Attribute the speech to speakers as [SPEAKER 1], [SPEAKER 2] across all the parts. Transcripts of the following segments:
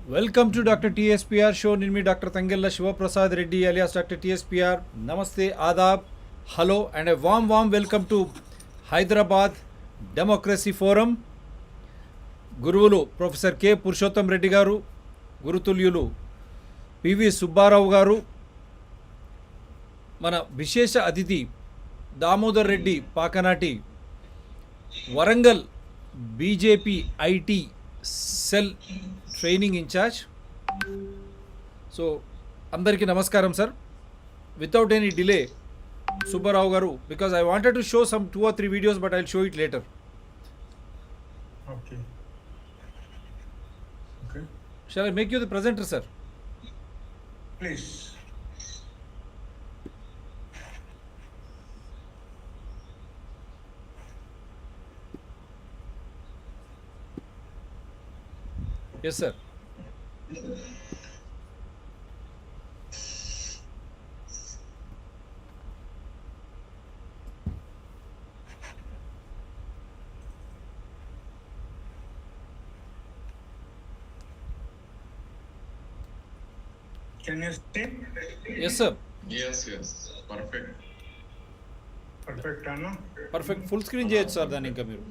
[SPEAKER 1] Welcome to Dr. TSPR show. Nirmi Dr. Tangella Shivaprasad Reddy alias Dr. TSPR. Namaste, Adab, hello, and a warm welcome to Hyderabad Democracy Forum. గురువులు professor K Purushottam Reddy గారు, గురుతుల్యులు PV Subbarao గారు, మన విశేష అతిథి Damodar Reddy Pakanati, Warangal BJP IT cell training incharge. So అందరికీ నమస్కారం sir. Without any delay Subbarao గారు, because I wanted to show some 2 or 3 videos but I'll show it later.
[SPEAKER 2] Okay.
[SPEAKER 1] Shall I make you the presenter, sir?
[SPEAKER 2] Please.
[SPEAKER 1] Yes, sir.
[SPEAKER 2] Can you see?
[SPEAKER 1] Yes, sir.
[SPEAKER 3] Yes, perfect.
[SPEAKER 2] Perfect, Anna.
[SPEAKER 1] Perfect full screen చేయొచ్చు sir దాన్ని ఇంకా మీరు.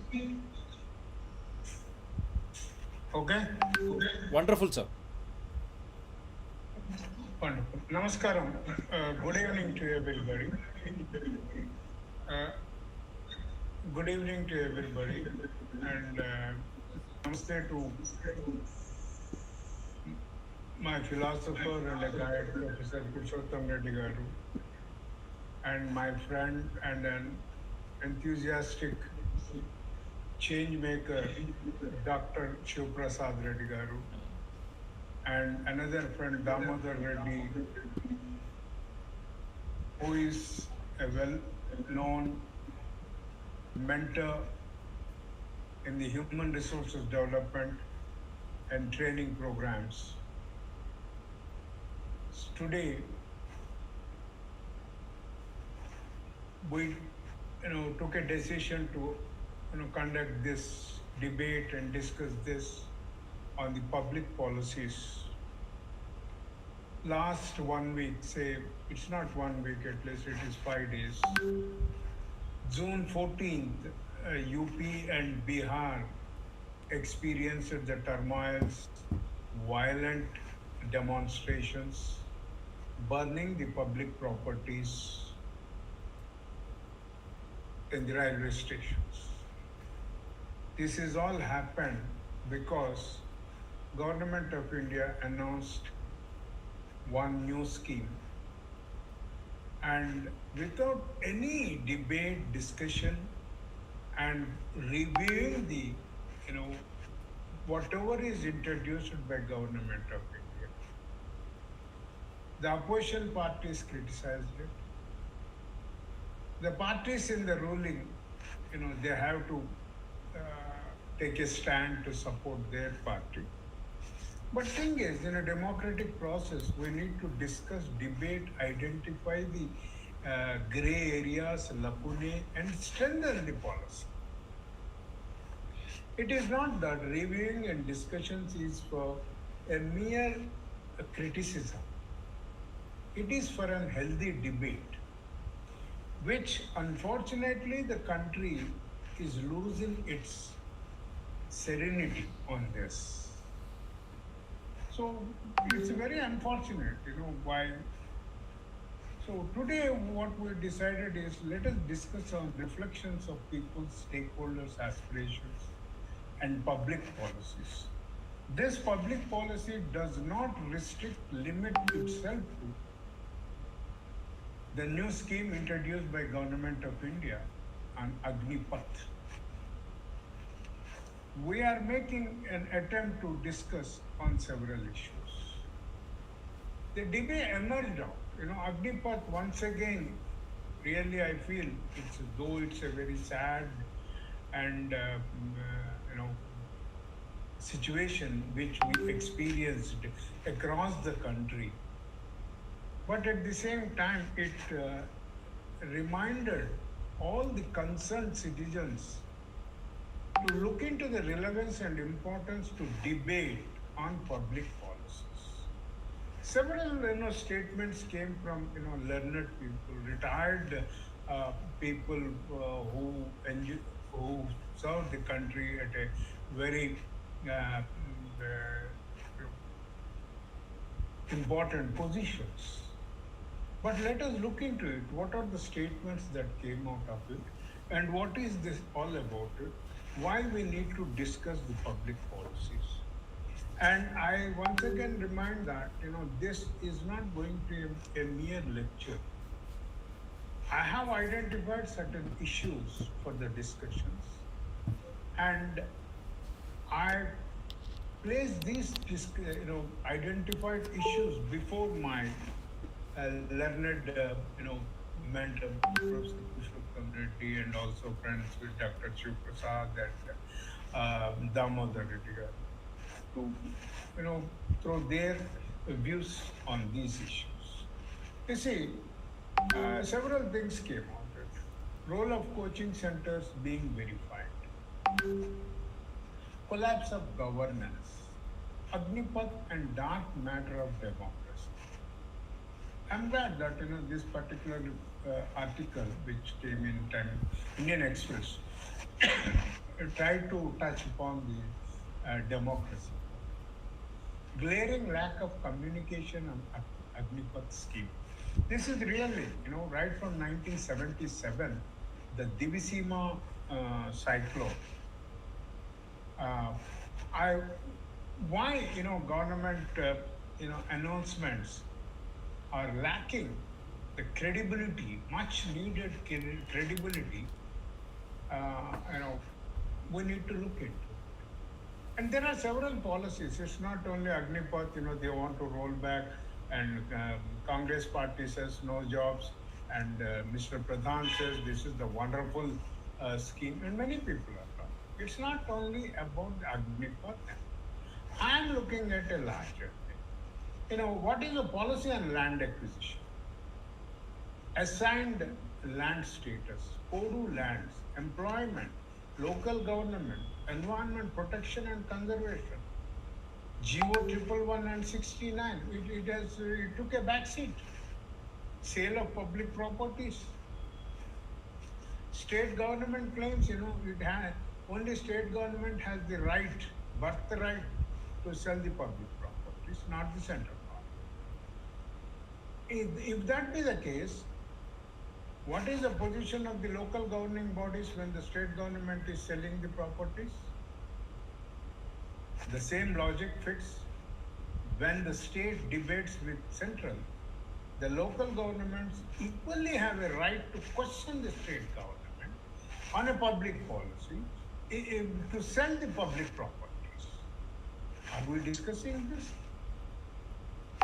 [SPEAKER 2] Okay.
[SPEAKER 1] Wonderful sir.
[SPEAKER 2] Wonderful. Namaskaram. Good evening to everybody. Good evening to everybody. And namaste to my philosopher and a guide, Professor Purushottam Reddy Garu, and my friend and an enthusiastic change maker, Dr. Shivaprasad Reddy Garu, and another friend, Damodar Reddy, who is a well-known mentor in the human resources development and training programs. Today, we took a decision to conduct this debate and discuss this on the public policies. Last 1 week, say it's not 1 week, at least it is 5 days. June 14th, UP and Bihar experienced the turmoils, violent demonstrations, burning the public properties in the railway stations. This has all happened because Government of India announced one new scheme, and without any debate, discussion, and reviewing the whatever is introduced by Government of India, the opposition parties criticized it. The parties in the ruling, they have to take a stand to support their party. But thing is, in a democratic process, we need to discuss, debate, identify the gray areas, lacunae, and strengthen the policy. It is not that reviewing and discussions is for a mere criticism. It is for a healthy debate, which unfortunately the country is losing its serenity on this. So it's very unfortunate, why. So today what we decided is, let us discuss on reflections of people's, stakeholders, aspirations, and public policies. This public policy does not limit itself to the new scheme introduced by Government of India on Agnipath. We are making an attempt to discuss on several issues. The debate emerged out. Agnipath, once again, really I feel though it's a very sad and situation which we experienced across the country, but at the same time it reminded all the concerned citizens to look into the relevance and importance to debate on public policy. several statements came from learned people, retired people who served the country at a very important positions. But let us look into it. What are the statements that came out of it? And what is this all about it? Why we need to discuss the public policies? And I once again remind that, this is not going to be a mere lecture. I have identified certain issues for the discussions, and I place these, identified issues before my learned, mentor, Professor Kushal community, and also friends with Dr. Shiv Prasad and Damodar Reddy garu, to, throw their views on these issues. You see, several things came out of it. Role of coaching centers being verified, collapse of governance, Agnipath and dark matter of democracy. I'm glad that this particular article, which came in Indian Express, tried to touch upon the democracy. Glaring lack of communication on Agnipath scheme. This is really, right from 1977, the Divisima cyclone. Uh, I why government announcements are lacking the credibility, much needed credibility. Uh, you know, we need to look into. And there are several policies. It's not only Agnipath, they want to roll back, and Congress party says no jobs, and Mr. Pradhan says this is the wonderful scheme, and many people are talking. It's not only about the Agnipath. I'm looking at a larger thing. What is the policy on land acquisition? Assigned land status, Kodu lands, employment, local government, environment protection and conservation. GO 111 and 69, it took a backseat. Sale of public properties. State government claims, only state government has the right, birthright to sell the public properties, not the central government. If that be the case, what is the position of the local governing bodies when the state government is selling the properties? The same logic fits when the state debates with central. The local governments equally have a right to question the state government on a public policy to sell the public properties. Are we discussing this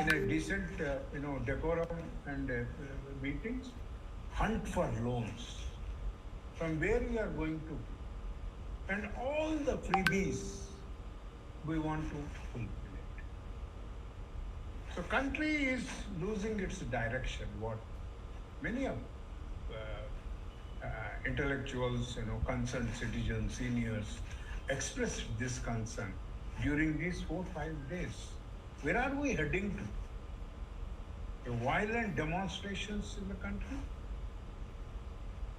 [SPEAKER 2] in a decent, decorum and meetings? Hunt for loans. From where we are going to, and all the freebies we want to fulfill it. So country is losing its direction. What many of intellectuals, concerned citizens, seniors expressed this concern during these 4-5 days. Where are we heading to? Violent demonstrations in the country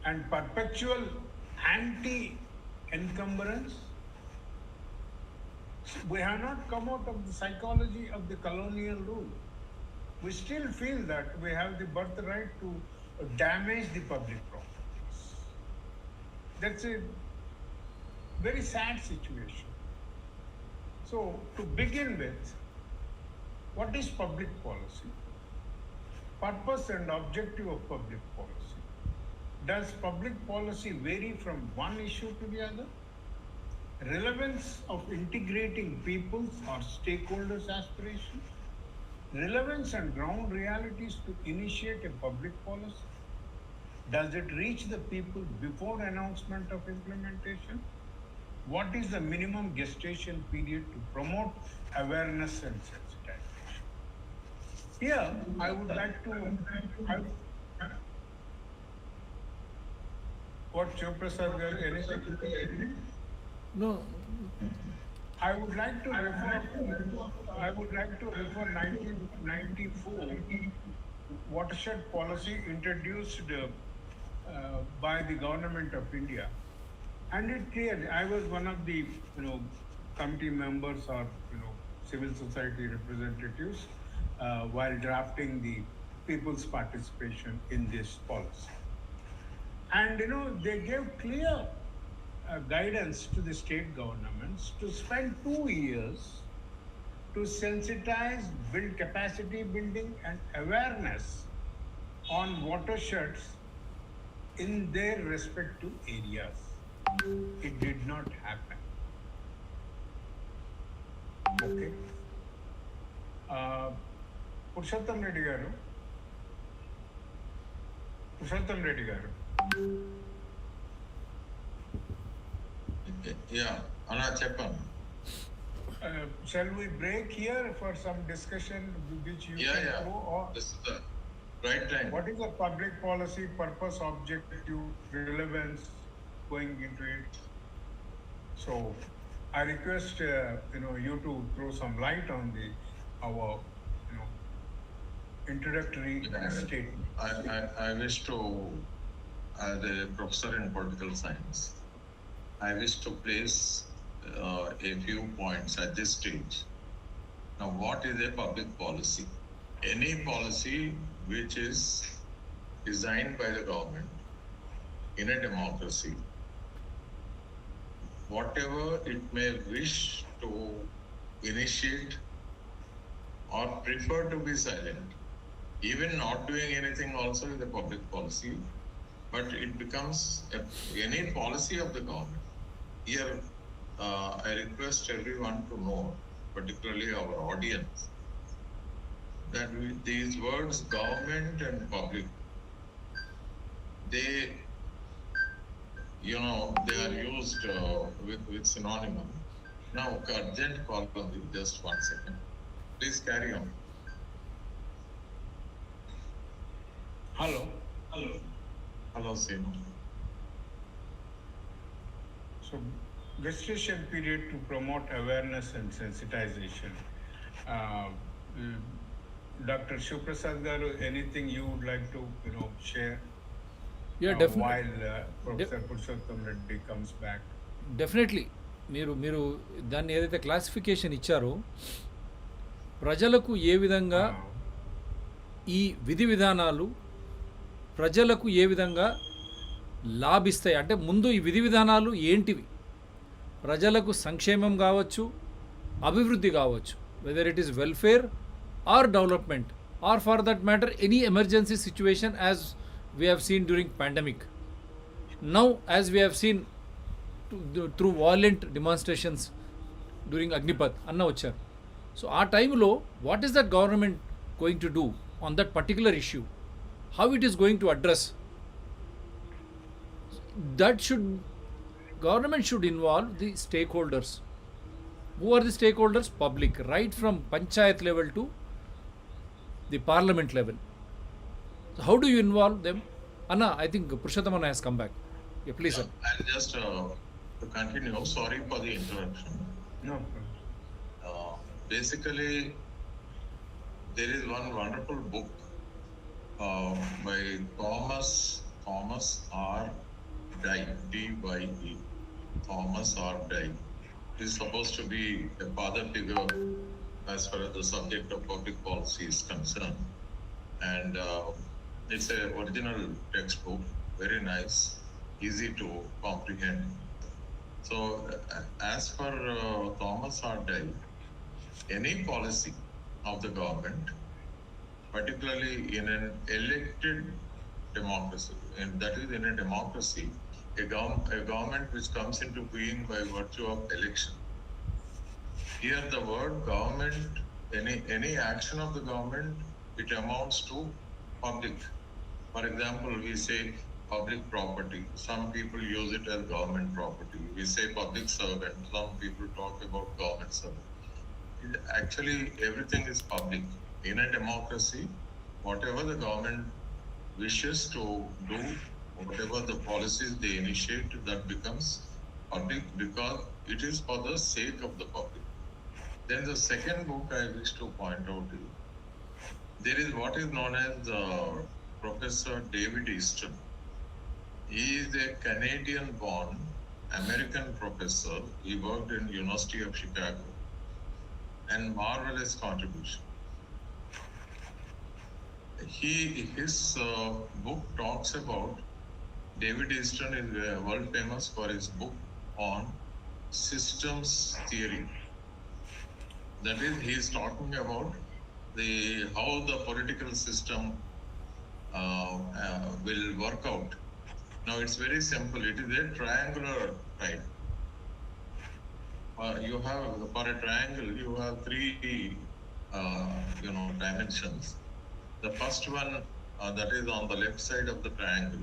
[SPEAKER 2] and perpetual anti-encumbrance. We have not come out of the psychology of the colonial rule. We still feel that we have the birthright to damage the public properties. That's a very sad situation. So, to begin with, what is public policy? Purpose and objective of public policy. Does public policy vary from one issue to the other? Relevance of integrating people's or stakeholders' aspirations? Relevance and ground realities to initiate a public policy? Does it reach the people before announcement of implementation? What is the minimum gestation period to promote awareness and sensitization? Here, I would like to. What Shiv Prasad, anything?
[SPEAKER 1] No,
[SPEAKER 2] I would like to refer. I would like to refer 1994 watershed policy introduced by the government of India, and it clearly. I was one of the committee members or civil society representatives while drafting the people's participation in this policy, and they gave clear guidance to the state governments to spend 2 years to sensitize, build capacity building and awareness on watersheds in their respective areas. It did not happen. Okay. Uh, Purushottam Reddy గారు పురుషోత్తం రెడ్డి గారు
[SPEAKER 3] Yeah, Anna Chappan.
[SPEAKER 2] Shall we break here for some discussion which you can
[SPEAKER 3] Yeah.
[SPEAKER 2] go, or
[SPEAKER 3] This is the right time.
[SPEAKER 2] what is the public policy purpose, objective, relevance going into it? So I request you to throw some light on our introductory statement.
[SPEAKER 3] I wish to, as a professor in political science, I wish to place a few points at this stage. Now, what is a public policy? Any policy which is designed by the government in a democracy, whatever it may wish to initiate or prefer to be silent, even not doing anything also is a public policy, but it becomes any policy of the government. Here, I request everyone to know, particularly our audience, that these words government and public, they are used with synonym. Now, urgent call on you, just 1 second. Please carry on.
[SPEAKER 2] Hello.
[SPEAKER 3] Hello, Sinu.
[SPEAKER 2] So, gestation period to promote awareness and sensitization. Dr. Shivaprasad garu, anything you would like to share?
[SPEAKER 1] Yeah, definitely.
[SPEAKER 2] While Professor Purushottam Reddy comes back.
[SPEAKER 1] Definitely మీరు దాన్ని ఏదైతే classification ఇచ్చారో ప్రజలకు ఏ విధంగా ఈ విధి విధానాలు ప్రజలకు ఏ విధంగా లాభిస్తాయి అంటే ముందు ఈ విధి విధానాలు ఏంటివి ప్రజలకు సంక్షేమం కావచ్చు అభివృద్ధి కావచ్చు whether it is welfare or development or for that matter any emergency situation as we have seen during pandemic now as we have seen through violent demonstrations during Agnipath అన్న వచ్చారు సో ఆ టైంలో what is that government going to do on that particular issue how it is going to address that should government should involve the stakeholders. Who are the stakeholders? Public, right from panchayat level to the parliament level. So how do you involve them? Anna, I think Purushottam Anna has come back. Yeah, please sir.
[SPEAKER 3] I'll just to continue. Sorry for the interruption.
[SPEAKER 2] No.
[SPEAKER 3] Basically, there is one wonderful book by Thomas R. Dye, D-Y-E, Thomas R. Dye. He is supposed to be a father figure as far as the subject of public policy is concerned. And it's a original textbook, very nice, easy to comprehend. So, as for Thomas R. Dye, any policy of the government, particularly in an elected democracy, and that is in a democracy, a government which comes into being by virtue of election. Here the word government, any action of the government, it amounts to public. For example, we say public property. Some people use it as government property. We say public servant. Some people talk about government servant. Actually, everything is public. In a democracy, whatever the government wishes to do, whatever the policies they initiate, that becomes public because it is for the sake of the public. Then the second book I wish to point out is there is what is known as Professor David Easton. He is a Canadian-born American professor. He worked in University of Chicago, and marvelous contribution. His book talks about David Easton is world famous for his book on systems theory. That is, he is talking about how the political system will work out. Now it's very simple. It is a triangular type. You have for a triangle, you have three dimensions. The first one that is on the left side of the triangle,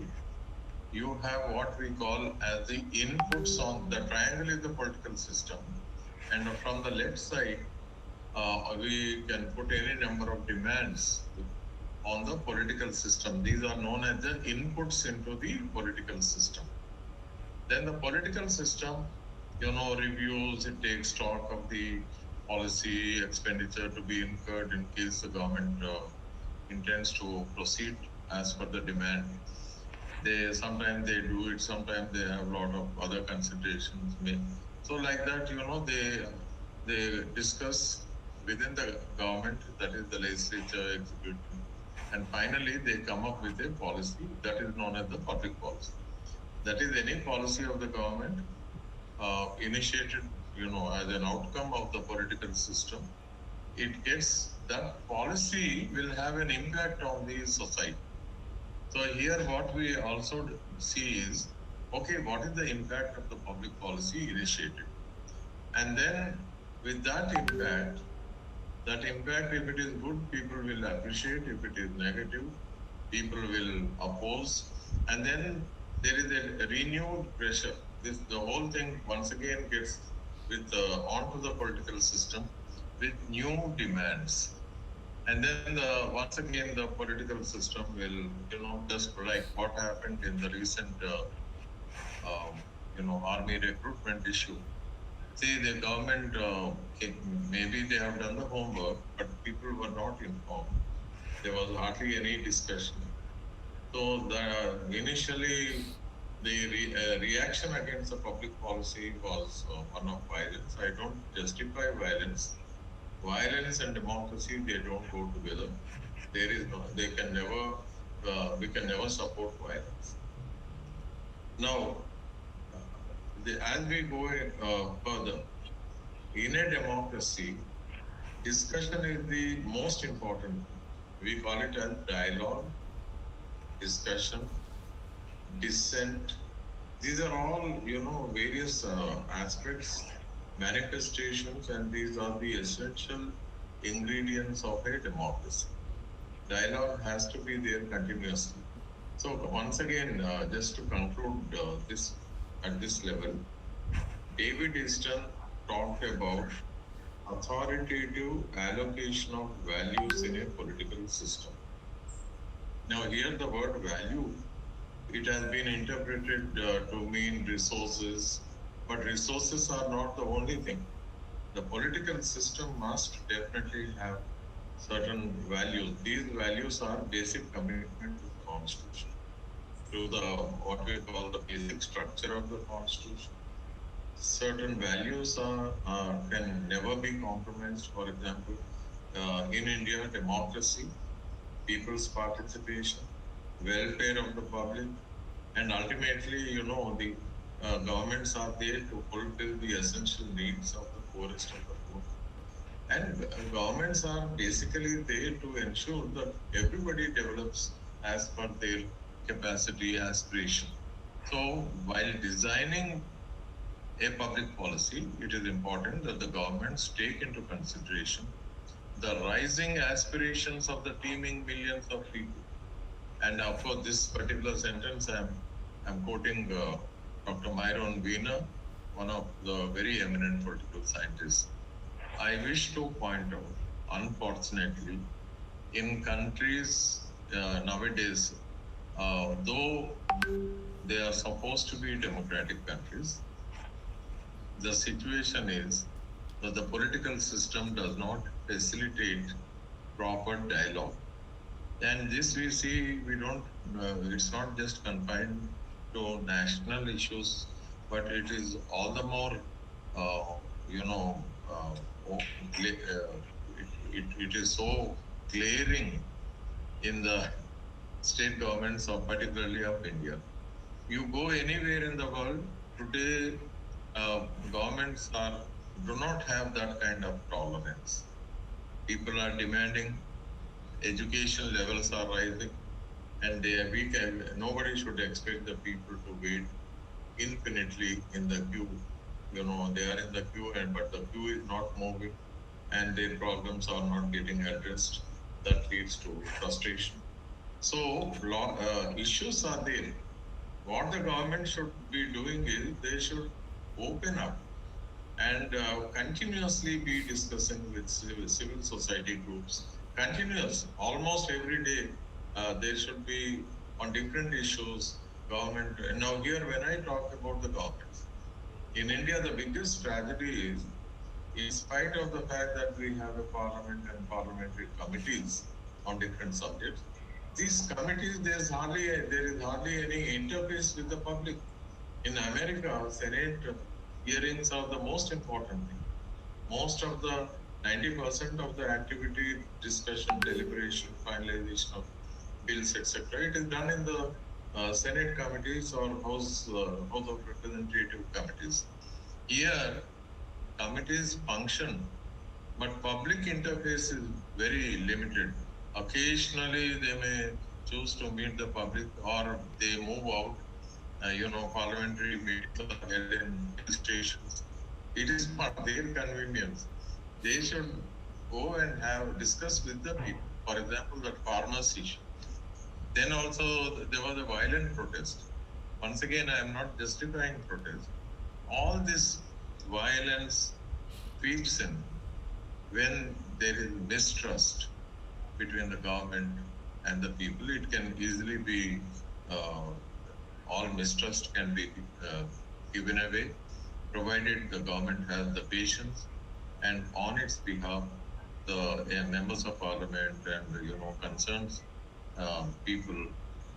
[SPEAKER 3] you have what we call as the inputs on the triangle is the political system, and from the left side we can put any number of demands on the political system. These are known as the inputs into the political system. Then the political system, reviews, it takes stock of the policy expenditure to be incurred in case the government intends to proceed as per the demand. Sometimes they do it, sometimes they have a lot of other considerations. So like that, they discuss within the government, that is the legislature, executive, and finally they come up with a policy that is known as the public policy. That is any policy of the government initiated, as an outcome of the political system. It gets that policy will have an impact on the society. So here what we also see is, okay, what is the impact of the public policy initiated? And then with that impact, if it is good, people will appreciate. If it is negative, people will oppose. And then there is a renewed pressure. The whole thing once again gets onto the political system with new demands. And then once again the political system will, just like what happened in the recent, army recruitment issue. See, the government, maybe they have done the homework, but people were not informed. There was hardly any discussion. So initially, the reaction against the public policy was one of violence. I don't justify violence. Violence and democracy, they don't go together. We can never support violence. Now, as we go further, in a democracy, discussion is the most important. We call it as dialogue, discussion, dissent. These are all, various aspects, manifestations, and these are the essential ingredients of a democracy. Dialogue has to be there continuously. So once again, just to conclude this at this level, David Easton talked about authoritative allocation of values in a political system. Now here the word value, it has been interpreted to mean resources, but resources are not the only thing. The political system must definitely have certain values. These values are basic commitment to the Constitution, to what we call the basic structure of the Constitution. Certain values can never be compromised. For example, in India, democracy, people's participation, welfare of the public, and ultimately, the governments are there to fulfill the essential needs of the poorest of the poor. And governments are basically there to ensure that everybody develops as per their capacity, aspiration. So while designing a public policy, it is important that the governments take into consideration the rising aspirations of the teeming millions of people. And of course, this particular sentence I'm quoting Dr. Myron Wiener, one of the very eminent political scientists. I wish to point out, unfortunately, in countries nowadays, though they are supposed to be democratic countries, the situation is that the political system does not facilitate proper dialogue. And this we see, we don't, it's not just confined to national issues, but it is all the more, uh, you know, uh, it is so glaring in the state governments of particularly of India. You go anywhere in the world today, governments do not have that kind of tolerance. People are demanding, education levels are rising, and nobody should expect the people to wait infinitely in the queue. You know, they are in the queue, but the queue is not moving, and their problems are not getting addressed. That leads to frustration. So, issues are there. What the government should be doing is they should open up and continuously be discussing with civil society groups. Continuous, almost every day, there should be on different issues. Government. Now, here, when I talk about the government, in India, the biggest tragedy is, in spite of the fact that we have a parliament and parliamentary committees on different subjects, these committees, there is hardly any interface with the public. In America, Senate hearings are the most important thing. Most of the 90% of the activity, discussion, deliberation, finalization of bills, etc., it is done in the Senate committees or House of Representative committees. Here, committees function, but public interface is very limited. Occasionally, they may choose to meet the public, or they move out. Parliamentary meetings are held in hill stations. It is for their convenience. They should go and have discuss with the people. For example, that farmers issue. Then also there was a violent protest. Once again, I am not justifying protest. All this violence creeps in when there is mistrust between the government and the people. It can easily be, all mistrust can be given away, provided the government has the patience and on its behalf, the members of parliament and concerns people,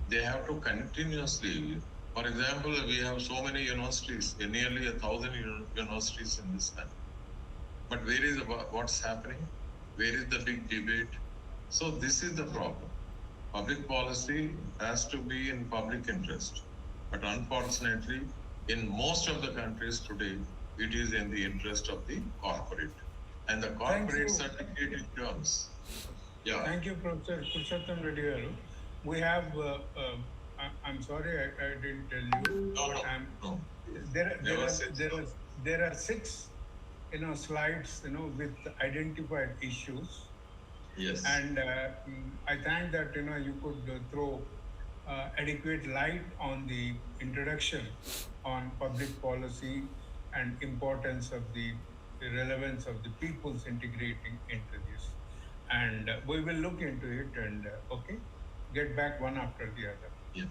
[SPEAKER 3] they have to continuously. For example, we have so many universities, nearly 1,000 universities in this country. But where is what's happening? Where is the big debate? So this is the problem. Public policy has to be in public interest. But unfortunately, in most of the countries today, it is in the interest of the corporate. And the corporates are dictating terms. Yeah.
[SPEAKER 2] Thank you, Professor Purushottam Reddy garu. We have, I'm sorry I didn't tell you,
[SPEAKER 3] No,
[SPEAKER 2] but
[SPEAKER 3] no,
[SPEAKER 2] I'm,
[SPEAKER 3] no.
[SPEAKER 2] there are six, slides, with identified issues.
[SPEAKER 3] Yes.
[SPEAKER 2] And I thank that, you could throw adequate light on the introduction on public policy and importance of the relevance of the peoples integrating into this. And we will look into it and, okay, get back one after the other.
[SPEAKER 3] Yeah.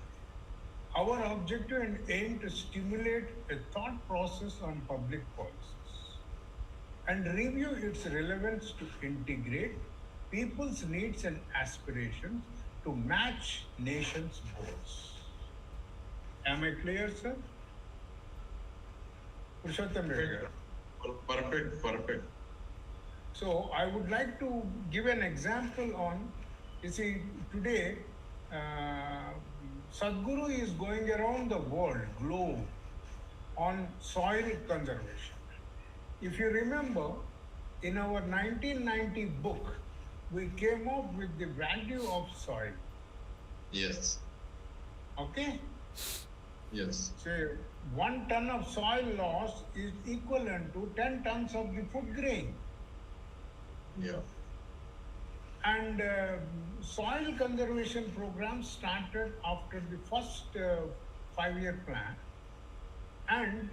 [SPEAKER 2] Our objective and aim to stimulate a thought process on public policies and review its relevance to integrate people's needs and aspirations to match nations' goals. Am I clear, sir? Purushottam Reddy garu.
[SPEAKER 3] Perfect.
[SPEAKER 2] So I would like to give an example on, you see, today Sadhguru is going around the world, globe, on soil conservation. If you remember, in our 1990 book, we came up with the value of soil.
[SPEAKER 3] Yes.
[SPEAKER 2] Okay?
[SPEAKER 3] Yes.
[SPEAKER 2] Say 1 ton of soil loss is equivalent to 10 tons of the food grain.
[SPEAKER 3] Yeah.
[SPEAKER 2] And soil conservation program started after the first 5-year plan. And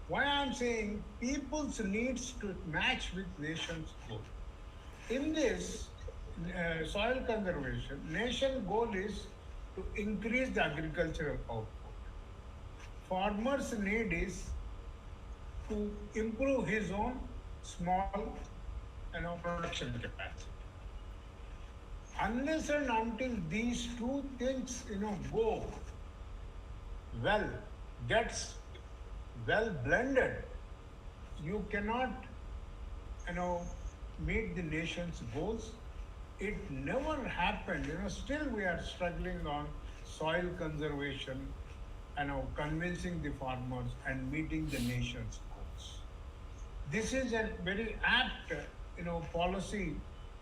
[SPEAKER 2] why I'm saying people's needs to match with nation's goal. In this soil conservation, nation goal is to increase the agricultural output. Farmers' need is to improve his own small, production capacity. Unless and until these two things, go well, gets well blended, you cannot, you know, meet the nation's goals. It never happened. Still we are struggling on soil conservation, convincing the farmers and meeting the nation's goals. This is a very apt, policy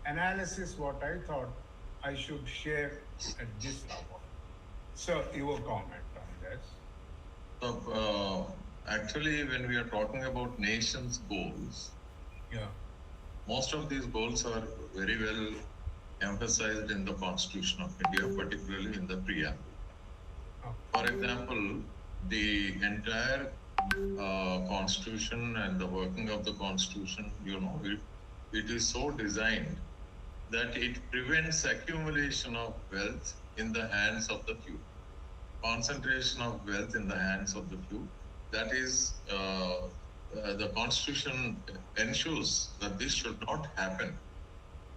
[SPEAKER 2] analysis. What I thought I should share at this hour. So, your comment on this?
[SPEAKER 3] So, actually, when we are talking about nations' goals,
[SPEAKER 2] Yeah.
[SPEAKER 3] most of these goals are very well emphasized in the Constitution of India, particularly in the preamble.
[SPEAKER 2] Oh.
[SPEAKER 3] For example, the entire Constitution and the working of the Constitution, it is so designed that it prevents accumulation of wealth in the hands of the few, concentration of wealth in the hands of the few. That is, the Constitution ensures that this should not happen.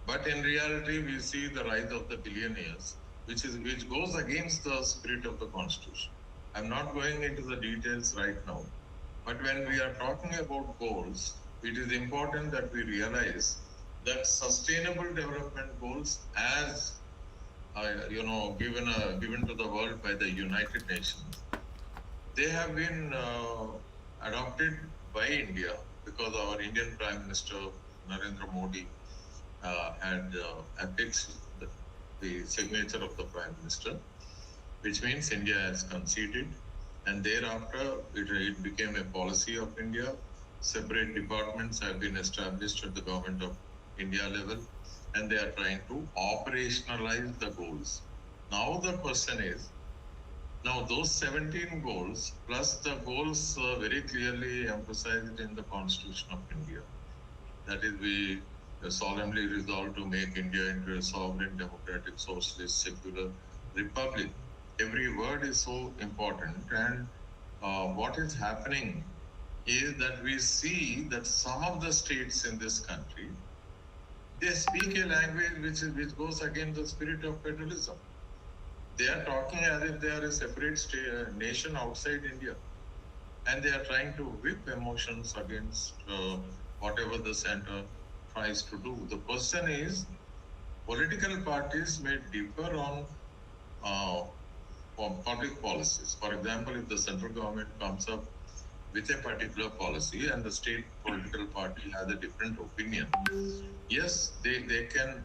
[SPEAKER 3] But in reality, we see the rise of the billionaires, which goes against the spirit of the Constitution. I'm not going into the details right now, but when we are talking about goals, it is important that we realize that sustainable development goals, as given to the world by the United Nations, they have been adopted by India because our Indian Prime Minister Narendra Modi had affixed the signature of the Prime Minister, which means India has conceded, and thereafter it became a policy of India. Separate departments have been established at the government of India level, and they are trying to operationalize the goals. Now the question is, now those 17 goals plus the goals very clearly emphasized in the Constitution of India, that is, we solemnly resolve to make India into a sovereign, democratic, socialist, secular republic. Every word is so important, and what is happening is that we see that some of the states in this country, they speak a language which goes against the spirit of federalism. They are talking as if they are a separate nation outside India, and they are trying to whip emotions against whatever the center tries to do. The question is, political parties may differ on uh, public policies. For example, if the central government comes up with a particular policy and the state political party has a different opinion, yes, they can,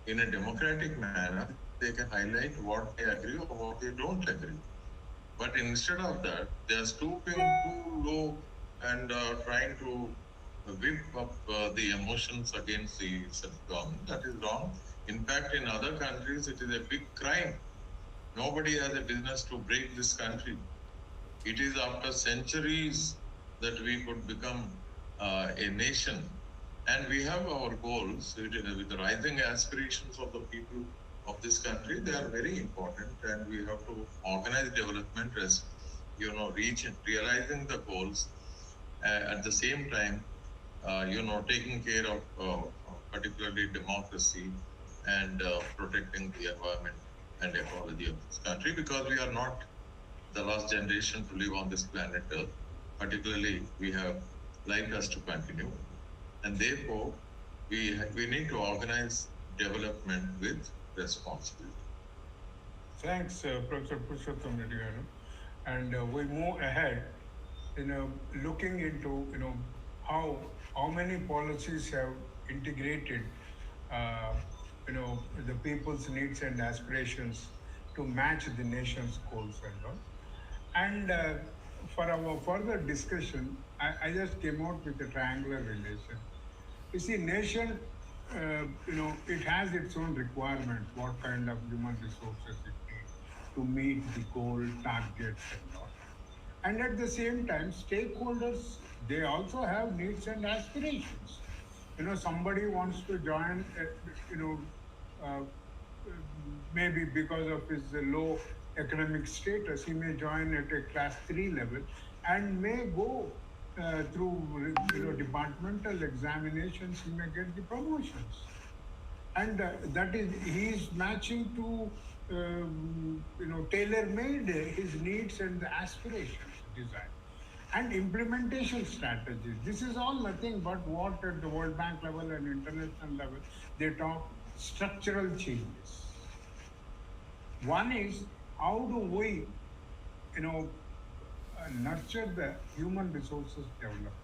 [SPEAKER 3] in a democratic manner, they can highlight what they agree or what they don't agree. But instead of that, they are stooping too low and trying to whip up the emotions against the central government. That is wrong. In fact, in other countries, it is a big crime. Nobody has a business to break this country. It is after centuries that we could become a nation. And we have our goals with the rising aspirations of the people of this country. They are very important, and we have to organize development as realizing the goals at the same time, taking care of particularly democracy and protecting the environment and ecology of this country, because we are not the last generation to live on this planet Earth. Particularly, we have life has to continue, and therefore we need to organize development with responsibility.
[SPEAKER 2] Thanks, Professor Purushottam Reddy garu. And we move ahead, looking into, how how many policies have integrated, uh, the people's needs and aspirations to match the nation's goals and all. And for our further discussion, I just came out with a triangular relation. You see, nation, it has its own requirements, what kind of human resources it needs to meet the goal, targets, and all. And at the same time, stakeholders, they also have needs and aspirations. Somebody wants to join, uh, maybe because of his low economic status, he may join at a class 3 level and may go through departmental examinations, he may get the promotions. And that is, he is matching to tailor-made his needs and the aspirations design and implementation strategies. This is all nothing but what at the World Bank level and international level they talk structural changes. One is, how do we, you know, nurture the human resources development?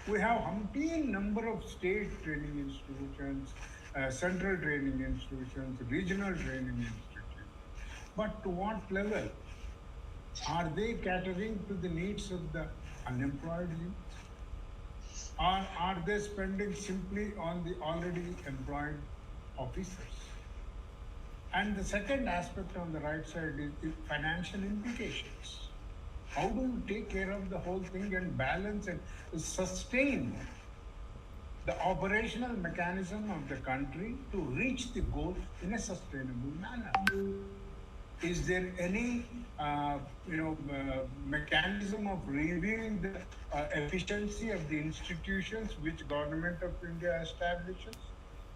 [SPEAKER 2] We have umpteen number of state training institutions, central training institutions, regional training institutions. But to what level? Are they catering to the needs of the unemployed youth? Or are they spending simply on the already employed officers? And the second aspect on the right side is the financial implications. How do you take care of the whole thing and balance and sustain the operational mechanism of the country to reach the goal in a sustainable manner? Is there any mechanism of reviewing the efficiency of the institutions which government of India establishes,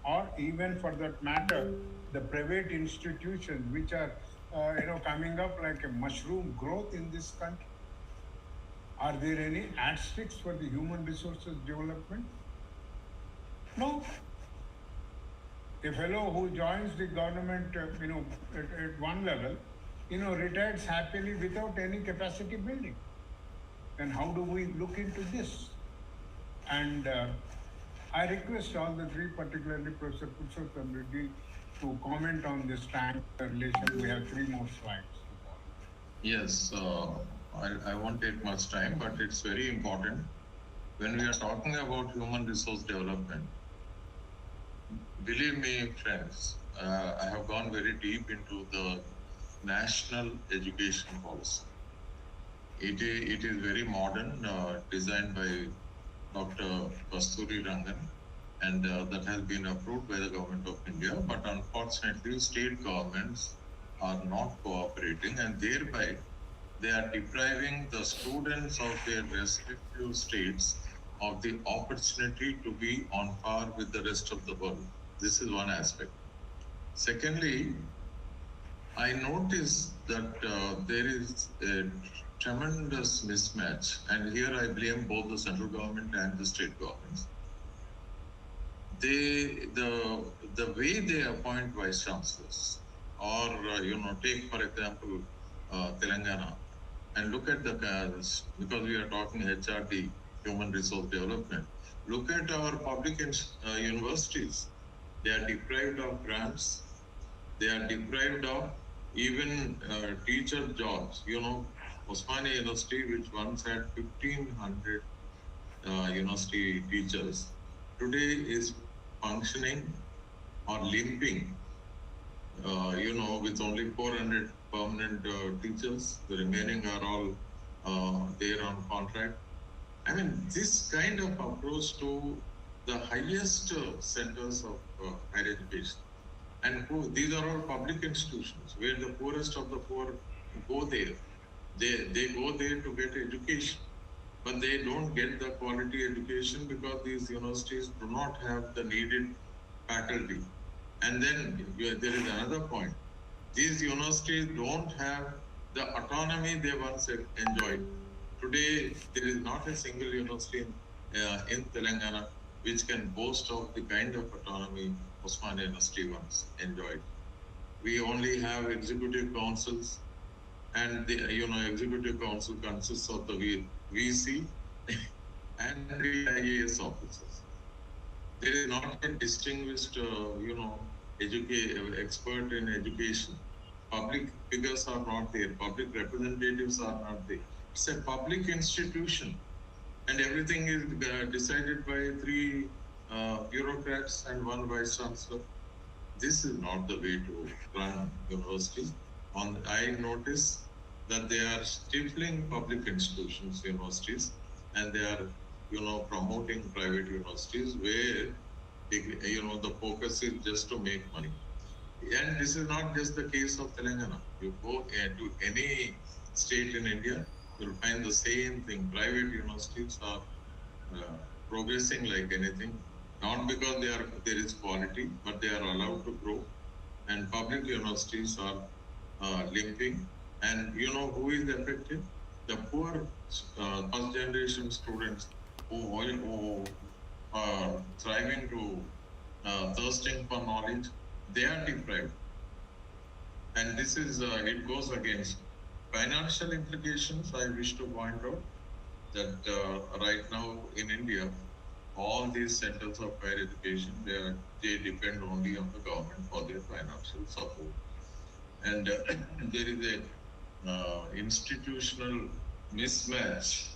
[SPEAKER 2] or even for that matter, the private institutions which are coming up like a mushroom growth in this country? Are there any adsticks for the human resources development? No. A fellow who joins the government, at one level, retires happily without any capacity building. Then how do we look into this? And I request all the three, particularly Professor Purushottam Reddy, to comment on this triangular relation. We have 3 more slides to follow.
[SPEAKER 3] Yes, I won't take much time, but it's very important. When we are talking about human resource development, believe me, friends, I have gone very deep into the national education policy. It is very modern, designed by Dr. Kasturi Rangan, and that has been approved by the government of India. But unfortunately, state governments are not cooperating, and thereby they are depriving the students of their respective states of the opportunity to be on par with the rest of the world. This is one aspect. Secondly, I noticed that there is a tremendous mismatch, and here I blame both the central government and the state governments. The way they appoint vice chancellors, or take for example Telangana, and look at the because we are talking HRD, human resource development. Look at our public universities. They are deprived of grants. They are deprived of even teacher jobs. Osmania University, which once had 1,500 university teachers, today is functioning or limping, with only 400 permanent teachers. The remaining are all there on contract. I mean, this kind of approach to the highest centers of higher education, and these are all public institutions where the poorest of the poor go there. They go there to get education, but they don't get the quality education because these universities do not have the needed faculty. And then there is another point. These universities don't have the autonomy they once enjoyed. Today, there is not a single university in Telangana which can boast of the kind of autonomy Osmania University once enjoyed. We only have executive councils, and the executive council consists of the VC and 3 IAS officers. There is not a distinguished, expert in education. Public figures are not there. Public representatives are not there. It's a public institution, and everything is decided by 3 bureaucrats and 1 vice chancellor. This is not the way to run universities. I notice that they are stifling public institutions, universities, and they are, promoting private universities where, the focus is just to make money. And this is not just the case of Telangana. You go to any state in India, you'll find the same thing. Private universities are progressing like anything, not because there is quality, but they are allowed to grow. And public universities are limping. And you know who is affected? The poor first generation students who are thriving to thirsting for knowledge, they are deprived. And this is, it goes against financial implications. I wish to point out that right now in India, all these centers of higher education, they depend only on the government for their financial support. And there is a institutional mismatch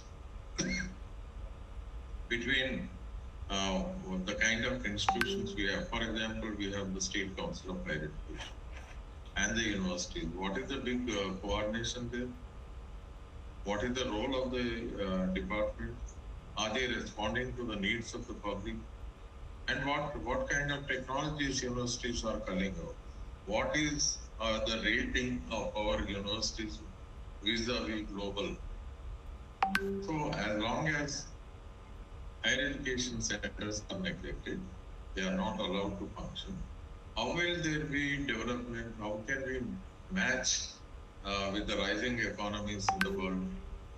[SPEAKER 3] between the kind of institutions we have. For example, we have the State Council of Higher Education and the universities. What is the big coordination there? What is the role of the department? Are they responding to the needs of the public? And what kind of technologies universities are coming out? What is the rating of our universities vis-a-vis global? So as long as higher education centers are neglected, they are not allowed to function. How will there be development? How can we match with the rising economies in the world?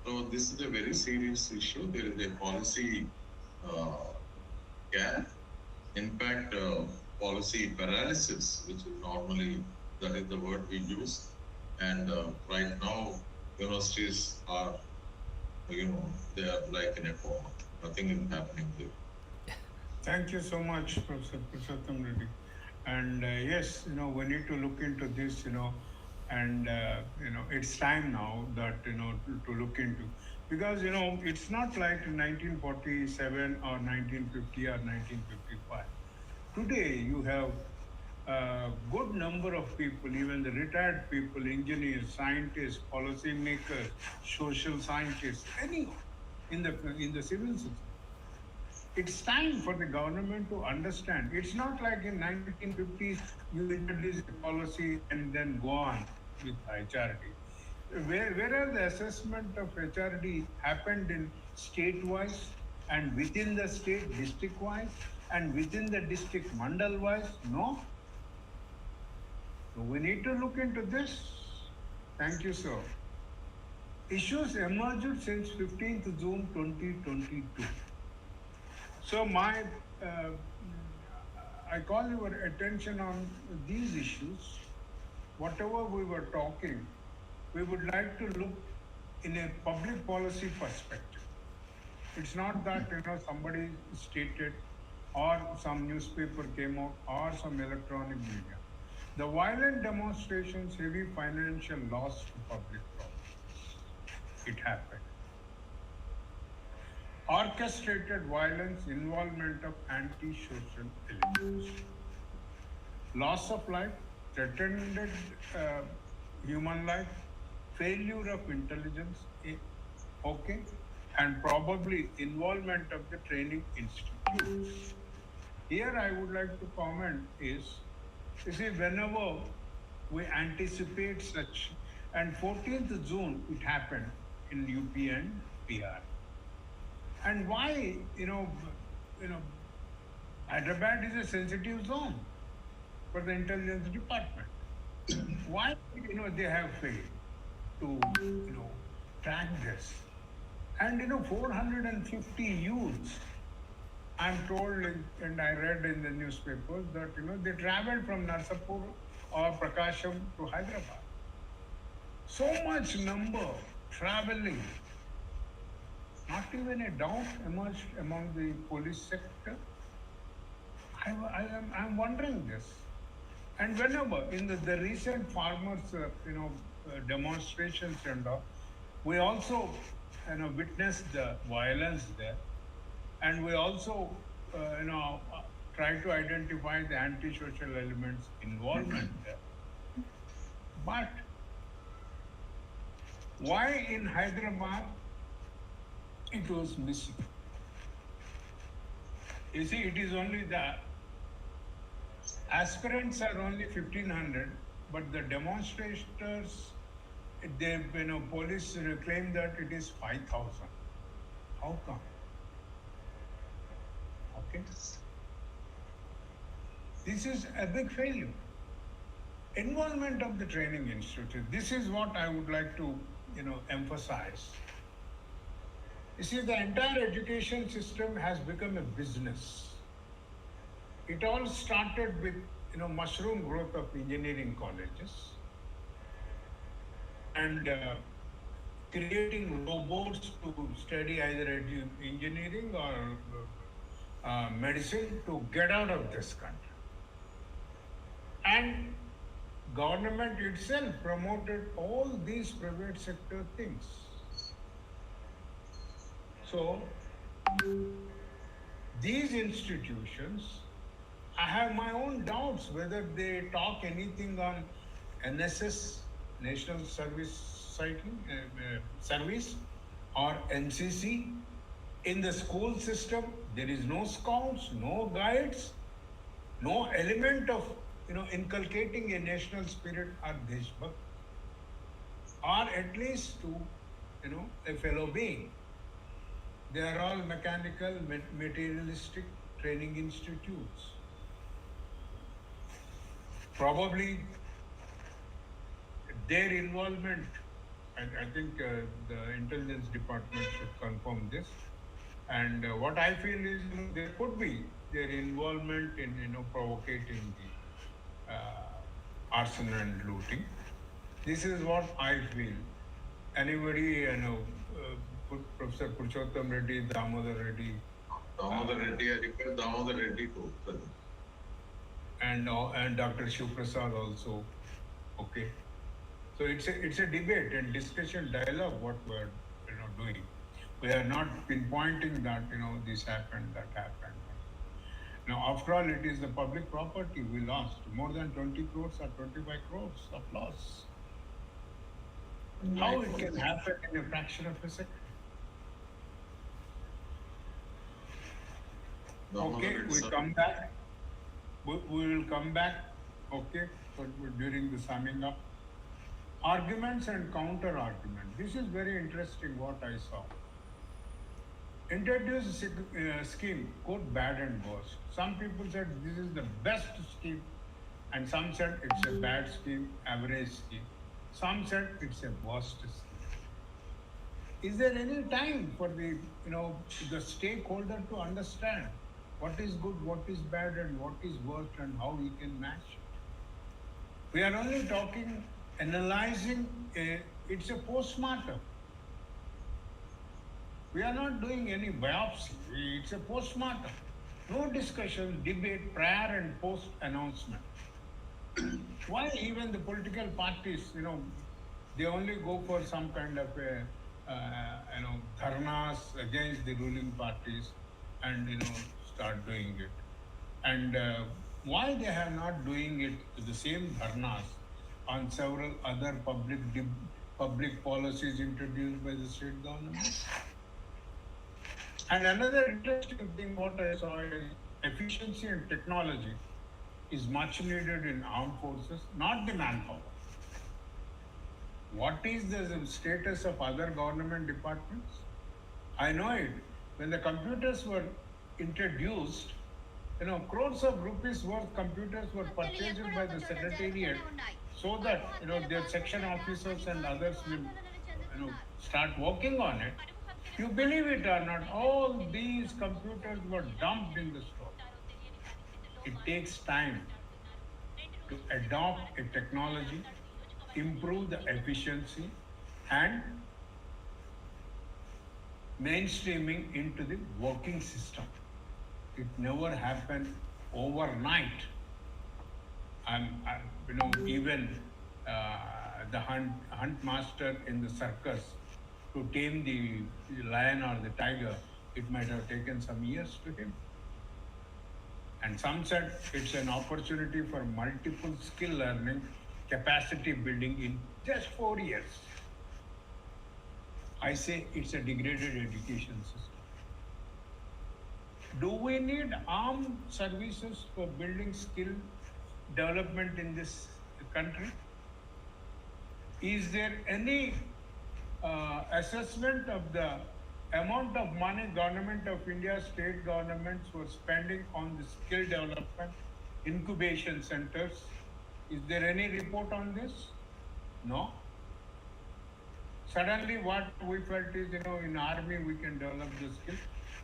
[SPEAKER 3] So this is a very serious issue. There is a policy uh, gap. In fact, policy paralysis, which is normally, that is the word we use. And right now, universities are, they are like in a coma. Nothing is happening there.
[SPEAKER 2] Thank you so much, Professor Purushottam Reddy. And yes, we need to look into this, and it's time now that to look into, because it's not like 1947 or 1950 or 1955. Today you have a good number of people, even the retired people, engineers, scientists, policymakers, social scientists, anyone in the civil society. It's time for the government to understand. It's not like in 1950s you introduce a policy and then go on with HRD. Whereas the assessment of HRD happened in state-wise and within the state district-wise and within the district mandal-wise, no. So we need to look into this. Thank you, sir. Issues emerged since 15th June 2022. So I call your attention on these issues. Whatever we were talking, we would like to look in a public policy perspective. It's not that somebody stated or some newspaper came out or some electronic media. The violent demonstrations, heavy financial loss to public property. It happened. Orchestrated violence, involvement of anti-social elements, loss of life, threatened human life, failure of intelligence, okay, and probably involvement of the training institutes. Here I would like to comment is, you see, whenever we anticipate such, and 14th June it happened in UP and PR. And why, Hyderabad is a sensitive zone for the intelligence department. Why, they have failed to, track this? And, 450 youths, I'm told, and I read in the newspapers that, they traveled from Narsapur or Prakasham to Hyderabad. So much number traveling. Not even a doubt emerged among the police sector. I'm wondering this. And whenever in the recent farmers, demonstrations and all, we also, witnessed the violence there, and we also, try to identify the anti-social elements involvement there. But why in Hyderabad it was missing? You see, it is only the aspirants are only 1,500, but the demonstrators they, police claim that it is 5,000. How come? Okay. This is a big failure. Involvement of the training institute. This is what I would like to, emphasize. You see, the entire education system has become a business. It all started with, mushroom growth of engineering colleges and creating robots to study either engineering or medicine to get out of this country. And government itself promoted all these private sector things. So these institutions, I have my own doubts whether they talk anything on NSS, National Service Cycling Service, or NCC. In the school system, there is no scouts, no guides, no element of inculcating a national spirit or Deshbhakt, or at least to a fellow being. They are all mechanical, materialistic training institutes. Probably their involvement, and I think the intelligence department should confirm this. And what I feel is there could be their involvement in provocating the arson and looting. This is what I feel. Anybody, Professor Purushottam Reddy, Damodar Reddy,
[SPEAKER 3] Damodar Reddy, I refer Damodar Reddy to present.
[SPEAKER 2] And Dr. Shiv Prasad also. Okay. So it's a debate and discussion, dialogue what we're doing. We are not pinpointing that this happened, that happened. Now, after all, it is the public property we lost. More than 20 crores or 25 crores of loss. How it can happen in a fraction of a second? Okay, we come back. We will come back. Okay, during the summing up. Arguments and counter argument. This is very interesting what I saw. Introduce a scheme, quote, bad and worse. Some people said this is the best scheme, and some said it's a bad scheme, average scheme. Some said it's a worst scheme. Is there any time for the stakeholder to understand what is good, what is bad, and what is worst, and how we can match it? We are only talking, analyzing, it's a postmortem. We are not doing any biopsy, it's a postmortem. No discussion, debate, prior and post announcement. Why even the political parties, they only go for some kind of dharnas against the ruling parties and, start doing it. And why they are not doing it to the same dharnas on several other public policies introduced by the state government? And another interesting thing what I saw is efficiency and technology is much needed in armed forces, not the manpower. What is the status of other government departments? I know it. When the computers were introduced, crores of rupees worth computers were purchased by the secretariat so that, their section officers and others will, start working on it. You believe it or not, all these computers were dumped in the store. It takes time to adopt a technology, improve the efficiency, and mainstreaming into the working system. It never happened overnight. Even the hunt master in the circus, to tame the lion or the tiger, it might have taken some years to him. And some said it's an opportunity for multiple skill learning, capacity building in just 4 years. I say it's a degraded education system. Do we need armed services for building skill development in this country? is there any assessment of the amount of money government of India, state governments were spending on the skill development incubation centers? Is there any report on this? No. Suddenly what we felt is, in army we can develop the skill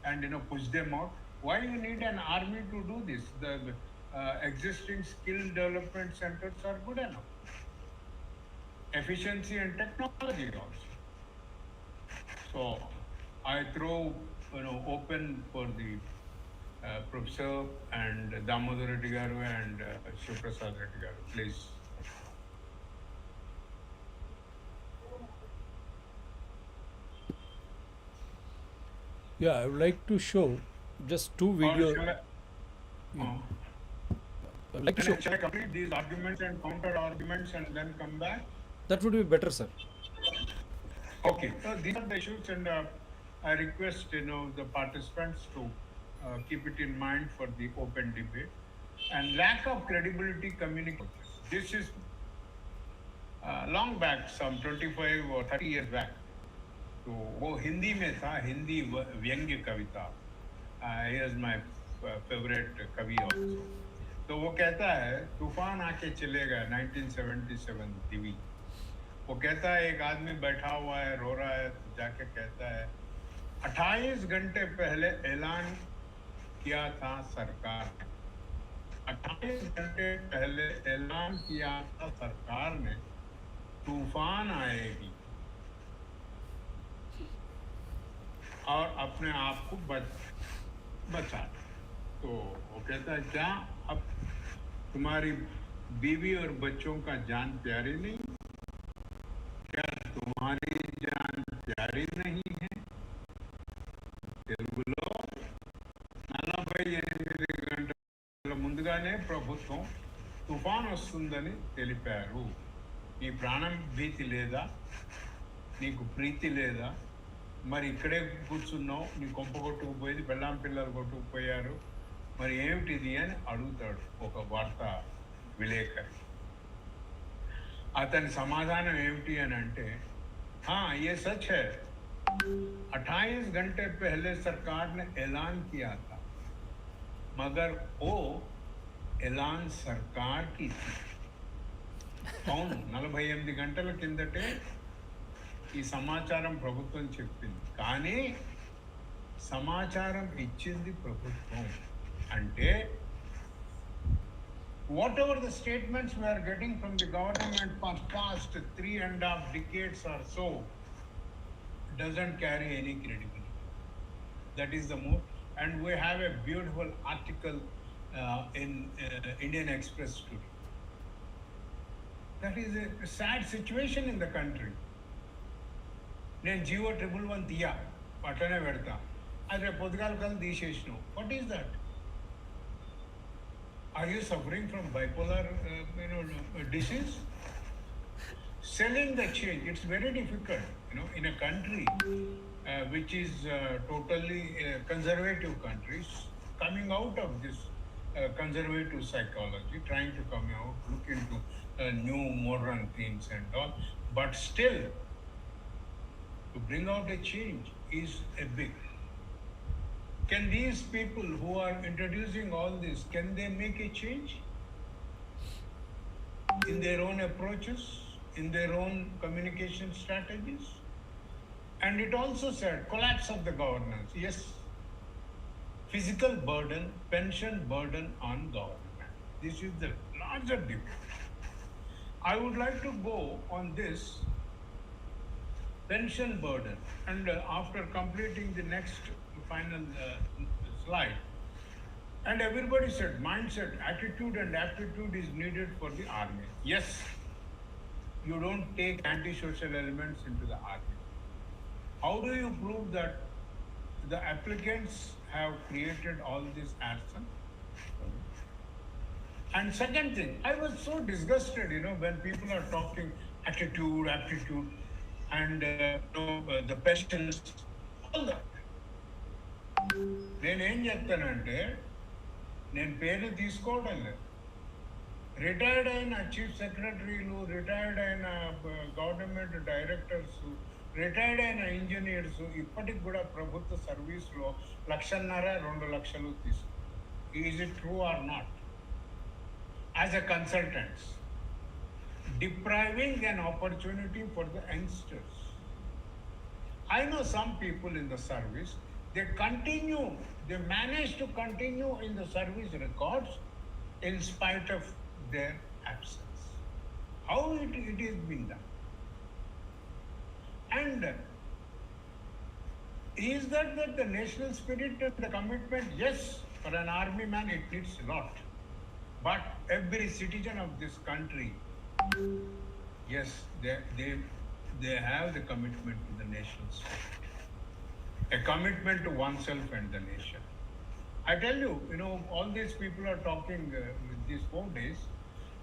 [SPEAKER 2] and, push them out. Why you need an army to do this? The existing skill development centers are good enough. Efficiency and technology also. So I throw, open for the Professor and Damodar Reddy garu and Shivaprasad Reddy garu, please.
[SPEAKER 1] Yeah, I would like to show just two
[SPEAKER 2] Or
[SPEAKER 1] videos.
[SPEAKER 2] shall
[SPEAKER 1] I would like to show.
[SPEAKER 2] shall I complete these arguments and counter arguments and then come back?
[SPEAKER 1] That would be better, sir.
[SPEAKER 2] Okay, so these are the issues, and I request the participants to keep it in mind for the open debate. And lack of credibility communication. This is long back, some 25 or 30 years back. तो वो हिंदी में था, हिंदी व्यंग्य कविता. He is my favorite कवि also. तो वो कहता है, तूफान आके चलेगा 1977 दिवी. वो कहता है एक आदमी बैठा हुआ है, रो रहा है, तो जाके कहता है 28 घंटे पहले ऐलान किया था सरकार ने. 28 घंटे पहले ऐलान किया था सरकार ने, तूफान आएगी और अपने आप को बचा. तो वो कहता है क्या अब तुम्हारी बीवी और बच्चों का जान प्यारी नहीं? क्या तुम्हारी जान प्यारी नहीं है? తెలుగులో 48 గంటల ముందుగానే ప్రభుత్వం తుఫాన్ వస్తుందని తెలిపారు. నీ ప్రాణం భీతి లేదా? నీకు ప్రీతి లేదా? మరి ఇక్కడే కూర్చున్నావు, నీ కొంప కొట్టుకుపోయింది, బెల్లాం పిల్లలు కొట్టుకుపోయారు, మరి ఏమిటిది అని అడుగుతాడు ఒక వార్తా విలేకరి. అతని సమాధానం ఏమిటి అని అంటే, ये सच है, 28 घंटे पहले सरकार ने ऐलान किया था, मगर वो ऐलान सरकार की थी. అవును, 48 గంటల కిందటే ఈ సమాచారం ప్రభుత్వం చెప్పింది, కానీ సమాచారం ఇచ్చింది ప్రభుత్వం. అంటే whatever the statements we are getting from the government for past 3.5 decades or so doesn't carry any credibility. That is the more, and we have a beautiful article in Indian Express today. That is a sad situation in the country. నేను జియో 111 తీయా, అట్లనే పెడతా, అది పొద్దుగాల కల్లా తీసేసినావు. What is that? Are you suffering from bipolar disease? Selling the change, it's very difficult, in a country which is totally conservative countries, coming out of this conservative psychology, trying to come out, look into new modern things and all, but still to bring out a change is a big. Can these people who are introducing all this, can they make a change in their own approaches, in their own communication strategies? And it also said collapse of the governance. Yes, physical burden, pension burden on government. This is the larger debate. I would like to go on this pension burden, and after completing the next final slide, and everybody said mindset, attitude and aptitude is needed for the army. Yes, you don't take anti-social elements into the army. How do you prove that the applicants have created all this arson? And second thing, I was so disgusted, when people are talking attitude, aptitude, and the passions, all that. నేనేం చెప్తానంటే, నేను పేరు తీసుకోవడం లేదు, retired అయిన chief సెక్రటరీలు, retired అయిన government directors, retired అయిన ఇంజనీర్స్ ఇప్పటికి కూడా ప్రభుత్వ సర్వీస్లో 1,50,000 2 లక్షలు తీసుకుంటారు. Is it true or not? As a consultants, depriving an opportunity for the youngsters. I know some people in the service, they manage to continue in the service records in spite of their absence. How it is being done? And is that the national spirit and the commitment? Yes, for an army man it needs a lot. But every citizen of this country, yes, they have the commitment to the national spirit, a commitment to oneself and the nation. I tell you, all these people are talking these 4 days.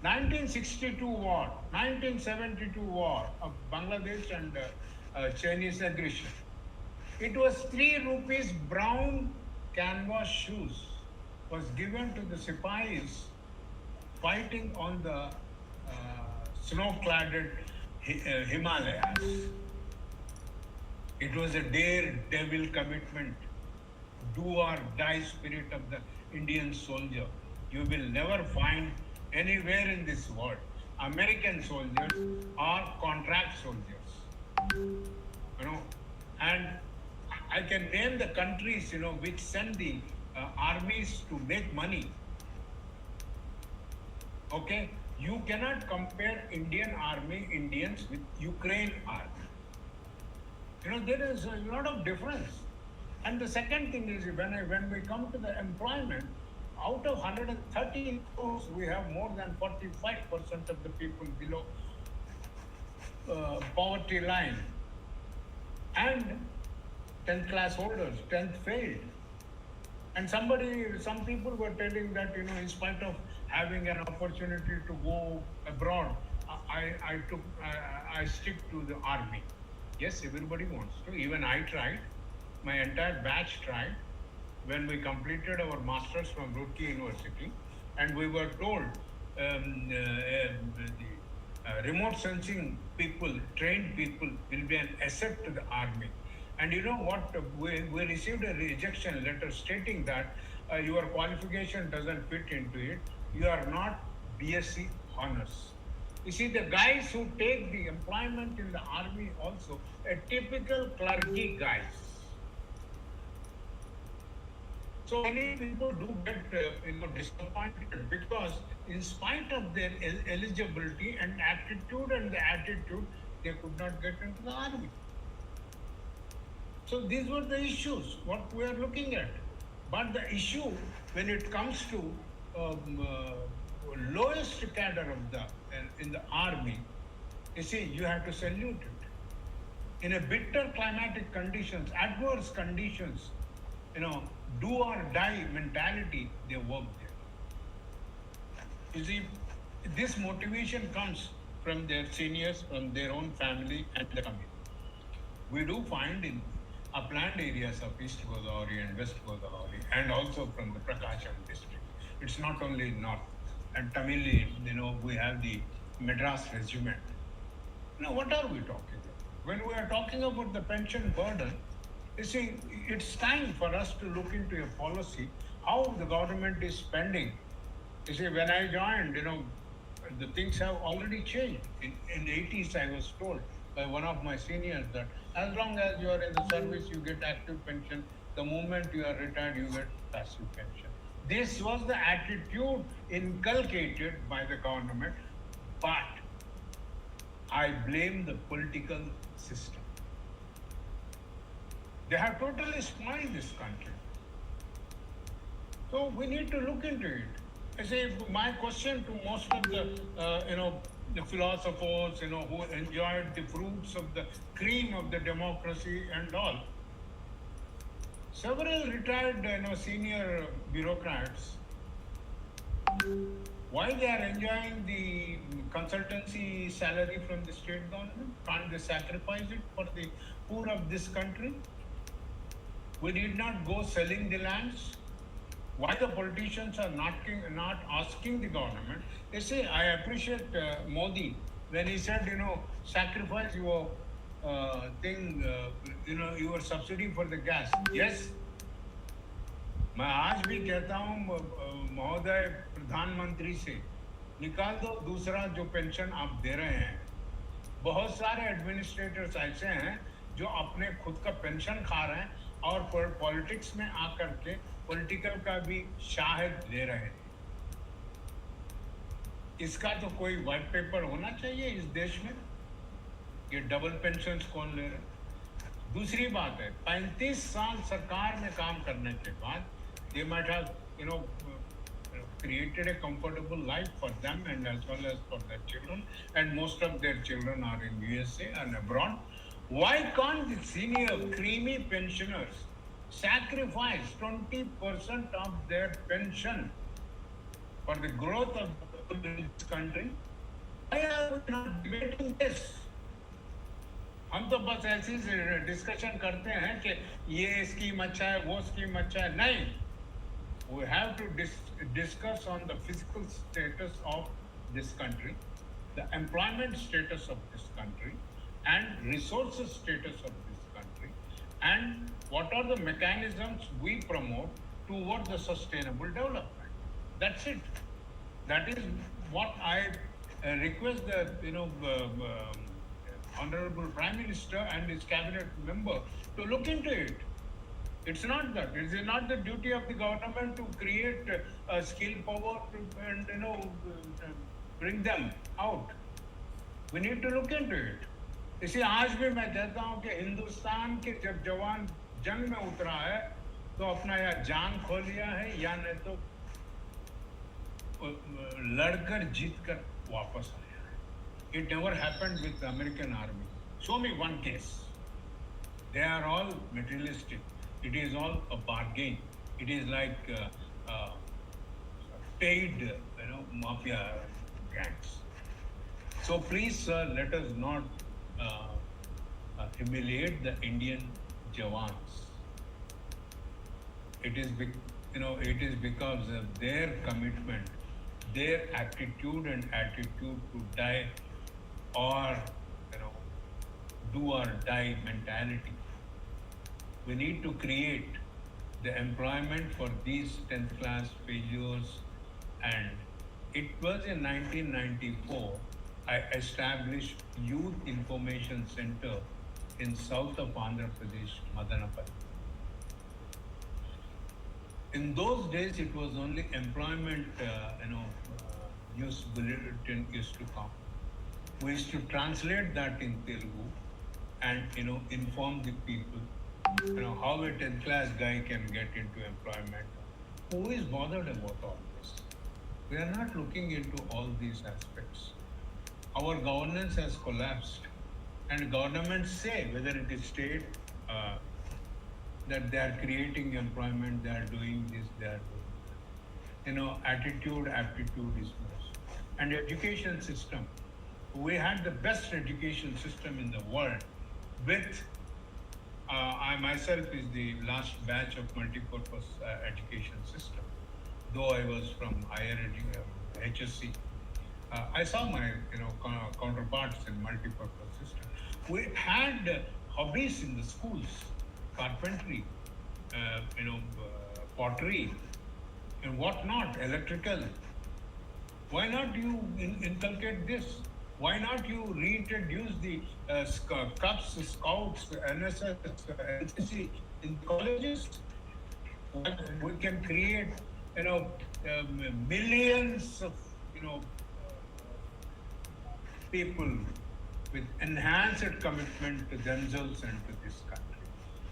[SPEAKER 2] 1962 war, 1972 war of Bangladesh and Chinese aggression. It was 3 rupees brown canvas shoes was given to the Sipahis fighting on the snow-cladded Himalayas. It was a daredevil commitment, do or die spirit of the Indian soldier. You will never find anywhere in this world American soldiers or contract soldiers. And I can name the countries, which send the armies to make money. Okay, you cannot compare Indian army Indians with Ukraine army. There is a lot of difference. And the second thing is, when we come to the employment, out of 113 crores, we have more than 45% of the people below poverty line, and 10th class holders, 10th failed. And some people were telling that, in spite of having an opportunity to go abroad, I stick to the army. Yes, everybody wants to. Even I tried. My entire batch tried. When we completed our masters from Roorkee University, and we were told the remote sensing people, trained people, will be an asset to the army. And you know what? We received a rejection letter stating that your qualification doesn't fit into it. You are not BSc honors. You see, the guys who take the employment in the army also, a typical clergy guys. So many people do get disappointed because in spite of their eligibility and aptitude and the attitude, they could not get into the army. So these were the issues, what we are looking at. But the issue, when it comes to lowest cadre of in the army, you see, you have to salute it. In a bitter climatic conditions, adverse conditions, do or die mentality, they work there. You see, this motivation comes from their seniors, from their own family and the community. We do find in upland areas of East Godavari and West Godavari, and also from the Prakasham district. It's not only north. And Tamili, we have the Madras regiment. What are we talking about? When we are talking about the pension burden, you see, it's time for us to look into a policy, how the government is spending. You see, when I joined, the things have already changed. In the 80s, I was told by one of my seniors that as long as you are in the service, you get active pension. The moment you are retired, you get passive pension. This was the attitude inculcated by the government, but I blame the political system. They have totally spoiled this country. So we need to look into it. I say, my question to most of the, the philosophers, who enjoyed the fruits of the cream of the democracy and all. Several retired, senior bureaucrats, why they are enjoying the consultancy salary from the state government? Can't they sacrifice it for the poor of this country? We did not go selling the lands. Why the politicians are not asking the government? They say, I appreciate Modi when he said, sacrifice your your subsidy for the gas. Yes, मैं आज भी कहता हूं महोदय प्रधानमंत्री से निकाल दो दूसरा जो पेंशन आप दे रहे हैं। बहुत सारे एडमिनिस्ट्रेटर्स ऐसे हैं जो अपने खुद का पेंशन खा रहे हैं और पॉलिटिक्स में आकर के पॉलिटिकल का भी शाहिद ले रहे हैं। इसका तो कोई व्हाइट पेपर होना चाहिए इस देश में। ये डबल पेंशन कौन ले रहे हैं? दूसरी बात है, 35 साल सरकार में काम करने के बाद they might have created a comfortable life for them and as well as for their children, and most of their children are in USA and abroad. Why can't the senior creamy pensioners sacrifice 20% of their pension for the growth of this country? Why are we not debating this? हम तो बस ऐसी discussion करते हैं कि ये scheme अच्छा है, वो स्कीम अच्छा है। नहीं, we have to discuss on the physical status of this country, the employment status of this country, and resources status of this country, and what are the mechanisms we promote toward the sustainable development. That's it. That is what I request the Honorable Prime Minister and his cabinet member to look into it. It's not that. It is not the duty of the government to create a skill power and bring them out. We need to look into it. इसी आज भी मैं कहता हूँ कि हिंदुस्तान के जब जवान जंग में उतरा है तो अपना या जान खो लिया है या नहीं तो लड़कर जीत कर वापस आया है। It never happened with the American army. Show me one case. They are all materialistic. It is all a bargain. It is like paid, mafia gangs. So please, sir, let us not humiliate the Indian Jawans. It is, it is because of their commitment, their attitude to die or, do or die mentality. We need to create the employment for these 10th class failures, and it was in 1994 I established Youth Information Center in south of Andhra Pradesh, Madanapalli. In those days, it was only employment, news bulletin used to come. We used to translate that in Telugu and, inform the people, how a 10th class guy can get into employment. Who is bothered about all this? We are not looking into all these aspects. Our governance has collapsed, and governments say, whether it is state, that they are creating employment, they are doing this, they are doing that. Attitude, aptitude is most. And education system. We had the best education system in the world with, I myself is the last batch of multi-purpose education system. Though I was from higher HSC, I saw my counterparts in multi-purpose system. We had hobbies in the schools, carpentry, pottery, and whatnot, electrical. Why not you inculcate this? Why not you reintroduce the Cubs, Scouts, NSS, NCC in colleges? We can create, millions of, people with enhanced commitment to themselves and to this country.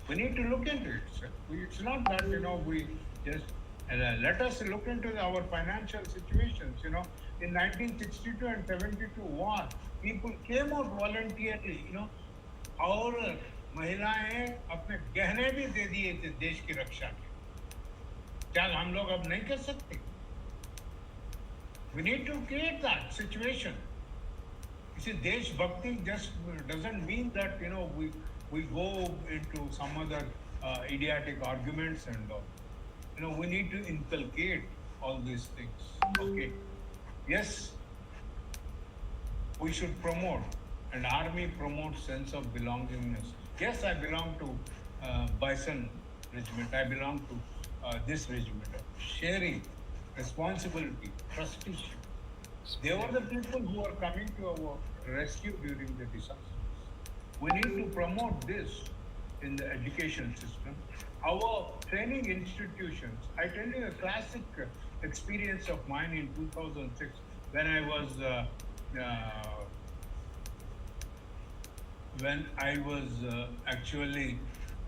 [SPEAKER 2] We need to look into it, sir. It's not that, we just, let us look into our financial situations, in 1962 and 72 war, people came out voluntarily, और महिलाएं अपने गहने भी दे दिए थे देश की रक्षा के। क्या हम लोग अब नहीं कर सकते? We need to create that situation. You see, Deshbhakti just doesn't mean that, we go into some other idiotic arguments and all. we need to inculcate all these things. Okay. Yes, we should promote, and army promotes sense of belongingness. Yes, I belong to Bison regiment. I belong to this regiment. Sharing, responsibility, trusteeship. They were the people who are coming to our rescue during the disaster. We need to promote this in the education system. Our training institutions, I tell you a classic experience of mine in 2006 when I was actually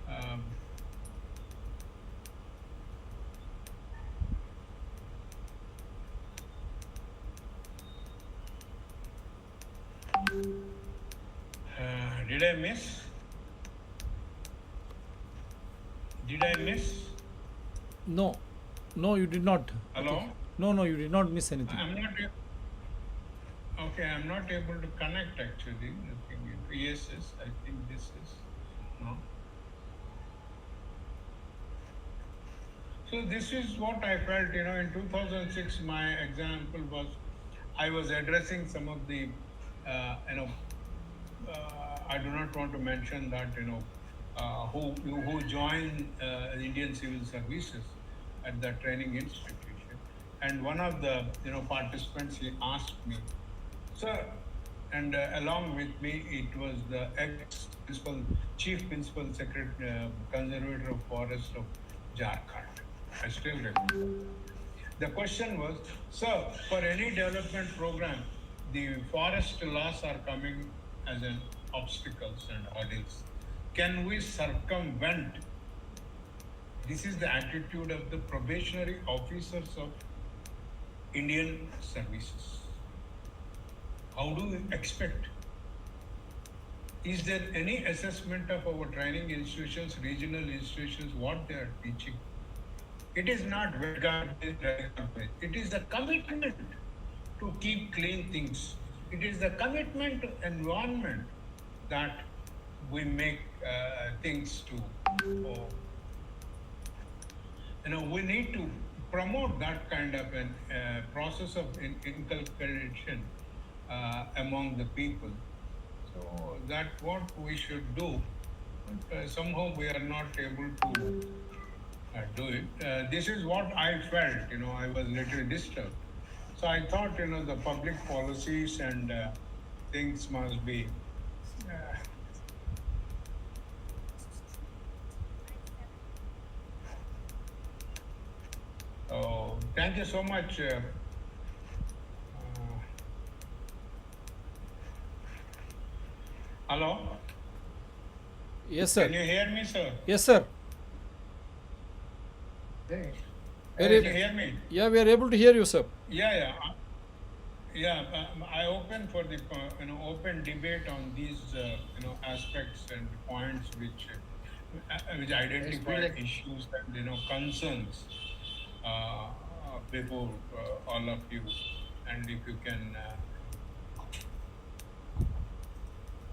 [SPEAKER 2] um, did I miss? Did I miss?
[SPEAKER 1] No, no, you did not.
[SPEAKER 2] Hello?
[SPEAKER 1] No, you did not miss anything.
[SPEAKER 2] I'm not. Okay, I'm not able to connect actually. Looking into yes, I think this is no. So this is what I felt. In 2006, my example was I was addressing some of the, I do not want to mention that who joined the Indian Civil Services at the training institution, and one of the participants, he asked me, sir, and along with me it was the chief principal secretary, conservator of forest of Jharkhand. I still remember. The question was, sir, for any development program, the forest laws are coming as an obstacles and hurdles. Can we circumvent? This is the attitude of the probationary officers of Indian services. How do we expect? Is there any assessment of our training institutions, regional institutions, what they are teaching? It is not garbage. It is the commitment to keep clean things. It is the commitment to environment that we make things to. We need to promote that kind of a process of inculcation among the people. So that's what we should do. But, somehow we are not able to do it. This is what I felt. I was little disturbed. So I thought, the public policies and things must be. Oh, thank you so much. Hello?
[SPEAKER 1] Yes, sir.
[SPEAKER 2] Can you hear me, sir?
[SPEAKER 1] Yes, sir.
[SPEAKER 2] Can
[SPEAKER 1] Very-
[SPEAKER 2] you hear me?
[SPEAKER 1] Yeah, we are able to hear you, sir.
[SPEAKER 2] Yeah. I open for the open debate on these aspects and points which identify issues and concerns before all of you, and if you can.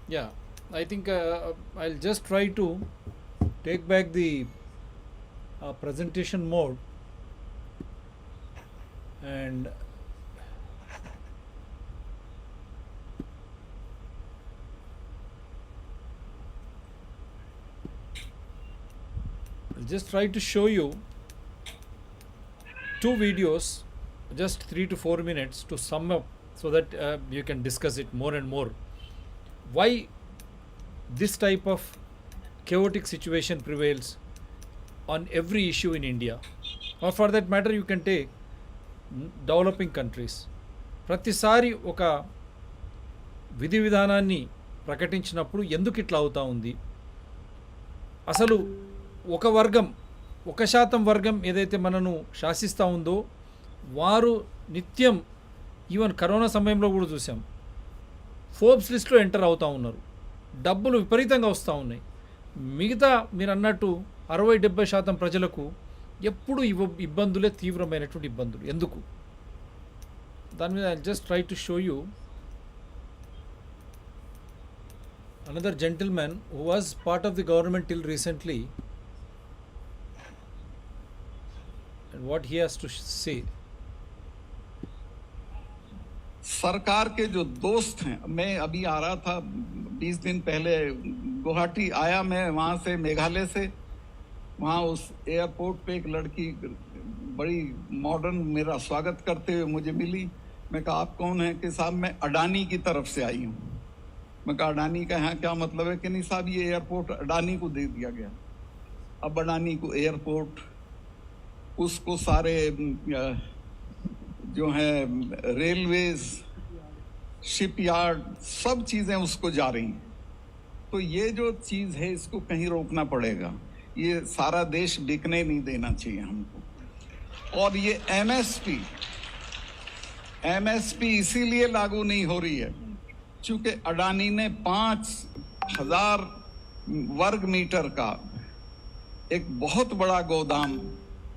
[SPEAKER 1] Yeah, I think I'll just try to take back the presentation mode, and I'll just try to show you two videos, just 3 to 4 minutes to sum up, so that you can discuss it more and more. Why this type of chaotic situation prevails on every issue in India, or for that matter you can take developing countries. ప్రతిసారి ఒక విధి విధానాన్ని ప్రకటించినప్పుడు ఎందుకు ఇట్లా అవుతా ఉంది, అసలు ఒక వర్గం 1% వర్గం ఏదైతే మనను శాసిస్తూ ఉందో వారు నిత్యం, ఈవెన్ కరోనా సమయంలో కూడా చూసాం, ఫోర్బ్స్ లిస్ట్లో ఎంటర్ అవుతూ ఉన్నారు, డబ్బులు విపరీతంగా వస్తూ ఉన్నాయి. మిగతా మీరు అన్నట్టు 60-70% ప్రజలకు ఎప్పుడు ఇబ్బందులే, తీవ్రమైనటువంటి ఇబ్బందులు. ఎందుకు? దాని మీద I just try to show you another gentleman who was part of the government till recently. what he has to say.
[SPEAKER 4] सरकार के जो दोस्त हैं, मैं अभी आ रहा था 20 दिन पहले गुवाहाटी आया, मैं वहाँ से मेघालय से, वहाँ उस एयरपोर्ट पे एक लड़की बड़ी मॉडर्न मेरा स्वागत करते हुए मुझे मिली। मैं कहा आप कौन हैं? कि साहब मैं अडानी की तरफ से आई हूँ। मैं कहा अडानी का यहाँ क्या मतलब है? कि नहीं साहब ये एयरपोर्ट अडानी को दे दिया गया। अब अडानी को एयरपोर्ट, उसको सारे जो है रेलवेज, शिपयार्ड, सब चीज़ें उसको जा रही हैं। तो ये जो चीज़ है इसको कहीं रोकना पड़ेगा। ये सारा देश बिकने नहीं देना चाहिए हमको। और ये एमएसपी इसीलिए लागू नहीं हो रही है क्योंकि अडानी ने 5,000 वर्ग मीटर का एक बहुत बड़ा गोदाम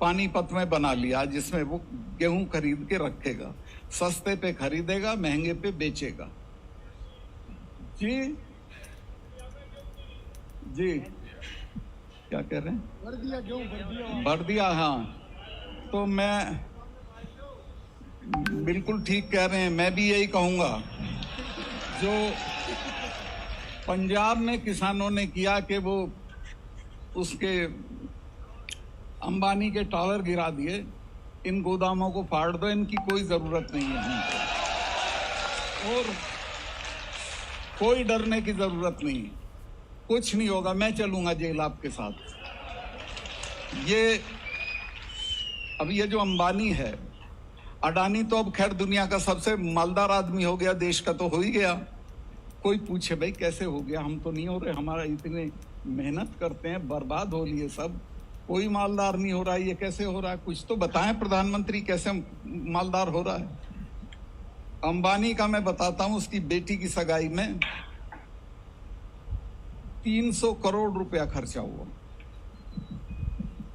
[SPEAKER 4] पानीपत में बना लिया, जिसमें वो गेहूं खरीद के रखेगा, सस्ते पे खरीदेगा, महंगे पे बेचेगा। जी जी क्या कह रहे हैं? भर दिया। हाँ, तो मैं बिल्कुल ठीक कह रहे हैं। मैं भी यही कहूँगा, जो पंजाब में किसानों ने किया कि वो उसके अंबानी के टावर गिरा दिए, इन गोदामों को फाड़ दो, इनकी कोई ज़रूरत नहीं है हमको, और कोई डरने की ज़रूरत नहीं, कुछ नहीं होगा। मैं चलूँगा जेल आपके साथ। ये जो अंबानी है, अडानी तो अब खैर दुनिया का सबसे मालदार आदमी हो गया, देश का तो हो ही गया। कोई पूछे भाई कैसे हो गया? हम तो नहीं हो रहे, हमारा इतने मेहनत करते हैं, बर्बाद हो लिए सब, कोई मालदार नहीं हो रहा है, ये कैसे हो रहा है? कुछ तो बताएं प्रधानमंत्री, कैसे मालदार हो रहा है? अंबानी का मैं बताता हूं, उसकी बेटी की सगाई में 300 करोड़ रुपया खर्चा हुआ,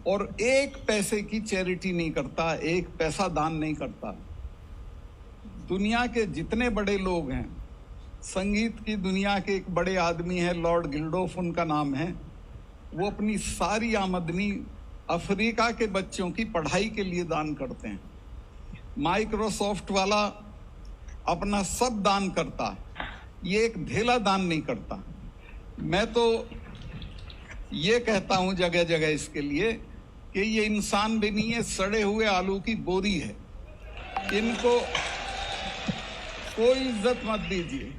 [SPEAKER 4] और एक पैसे की चैरिटी नहीं करता, एक पैसा दान नहीं करता। दुनिया के जितने बड़े लोग हैं, संगीत की दुनिया के एक बड़े आदमी हैं, लॉर्ड गिल्डोफ उनका नाम है, वो अपनी सारी आमदनी अफ्रीका के बच्चों की पढ़ाई के लिए दान करते हैं। माइक्रोसॉफ्ट वाला अपना सब दान करता है, ये एक ढेला दान नहीं करता। मैं तो ये कहता हूं जगह जगह इसके लिए कि ये इंसान भी नहीं है, सड़े हुए आलू की बोरी है। इनको कोई इज्जत मत दीजिए,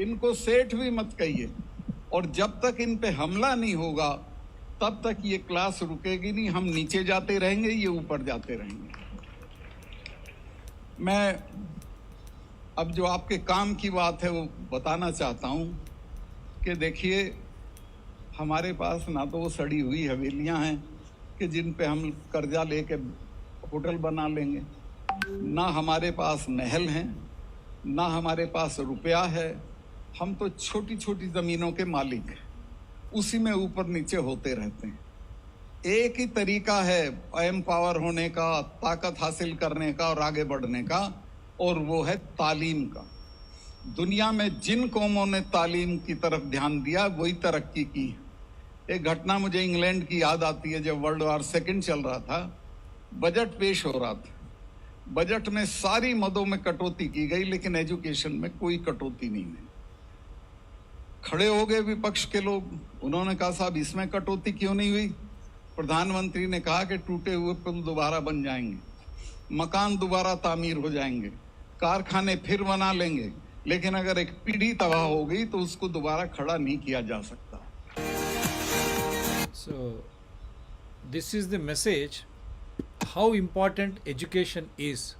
[SPEAKER 4] इनको सेठ भी मत कहिए, और जब तक इन पे हमला नहीं होगा तब तक ये क्लास रुकेगी नहीं। हम नीचे जाते रहेंगे, ये ऊपर जाते रहेंगे। मैं अब जो आपके काम की बात है वो बताना चाहता हूँ कि देखिए, हमारे पास ना तो वो सड़ी हुई हवेलियाँ हैं कि जिन पे हम कर्जा लेके होटल बना लेंगे, ना हमारे पास महल हैं, ना हमारे पास रुपया है। हम तो छोटी छोटी ज़मीनों के मालिक हैं, उसी में ऊपर नीचे होते रहते हैं। एक ही तरीका है एम्पावर होने का, ताकत हासिल करने का और आगे बढ़ने का, और वो है तालीम का। दुनिया में जिन कौमों ने तालीम की तरफ ध्यान दिया वही तरक्की की। एक घटना मुझे इंग्लैंड की याद आती है, जब वर्ल्ड वॉर सेकंड चल रहा था, बजट पेश हो रहा था। बजट में सारी मदों में कटौती की गई, लेकिन एजुकेशन में कोई कटौती नहीं है। खड़े हो गए विपक्ष के लोग, उन्होंने कहा साहब इसमें कटौती क्यों नहीं हुई? प्रधानमंत्री ने कहा कि टूटे हुए पुल दोबारा बन जाएंगे, मकान दोबारा तामीर हो जाएंगे, कारखाने फिर बना लेंगे, लेकिन अगर एक पीढ़ी तबाह हो गई तो उसको दोबारा खड़ा नहीं किया जा सकता।
[SPEAKER 1] So this is the message, how important education is.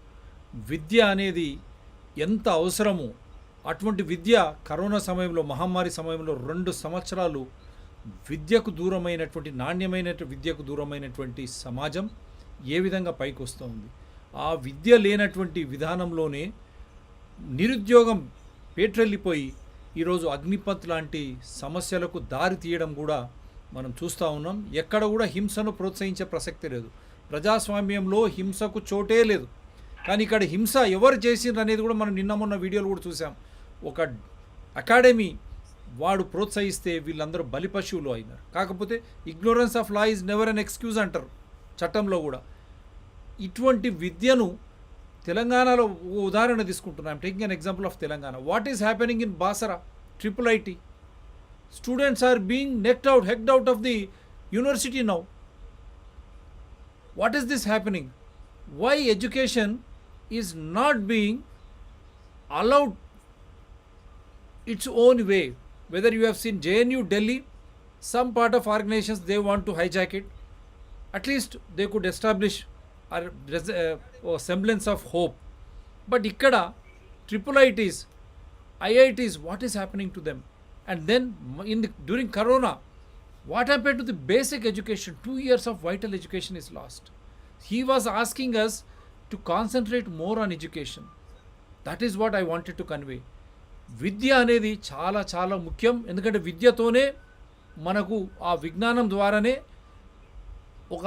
[SPEAKER 1] విద్య అనేది ఎంత అవసరమో, అటువంటి విద్య కరోనా సమయంలో, మహమ్మారి సమయంలో 2 సంవత్సరాలు విద్యకు దూరమైనటువంటి, నాణ్యమైన విద్యకు దూరమైనటువంటి సమాజం ఏ విధంగా పైకి వస్తుంది? ఆ విద్య లేనటువంటి విధానంలోనే నిరుద్యోగం పేట్రెళ్ళిపోయి ఈరోజు అగ్నిపత్ లాంటి సమస్యలకు దారి తీయడం కూడా మనం చూస్తూ ఉన్నాం. ఎక్కడ కూడా హింసను ప్రోత్సహించే ప్రసక్తి లేదు. ప్రజాస్వామ్యంలో హింసకు చోటే లేదు. కానీ ఇక్కడ హింస ఎవరు చేసిండ్రు అనేది కూడా మనం నిన్న మొన్న వీడియోలు కూడా చూసాం. ఒక అకాడమీ వాడు ప్రోత్సహిస్తే వీళ్ళందరూ బలిపశువులు అయినారు. కాకపోతే ignorance of law is never an excuse అంటారు చట్టంలో కూడా. ఇటువంటి విద్యను తెలంగాణలో ఉదాహరణ తీసుకుంటున్నాను. I'm taking an example of Telangana. What is happening in Basara triple IT? Students are being hecked out of the university now. What is this happening? Why education is not being allowed its own way? Whether you have seen JNU Delhi, some part of organizations they want to hijack it. At least they could establish a semblance of hope. But ikkada triple ITs, IITs, what is happening to them? And then during Corona, what happened to the basic education? 2 years of vital education is lost. He was asking us to concentrate more on education. That is what I wanted to convey. విద్య అనేది చాలా చాలా ముఖ్యం. ఎందుకంటే విద్యతోనే మనకు ఆ విజ్ఞానం ద్వారానే ఒక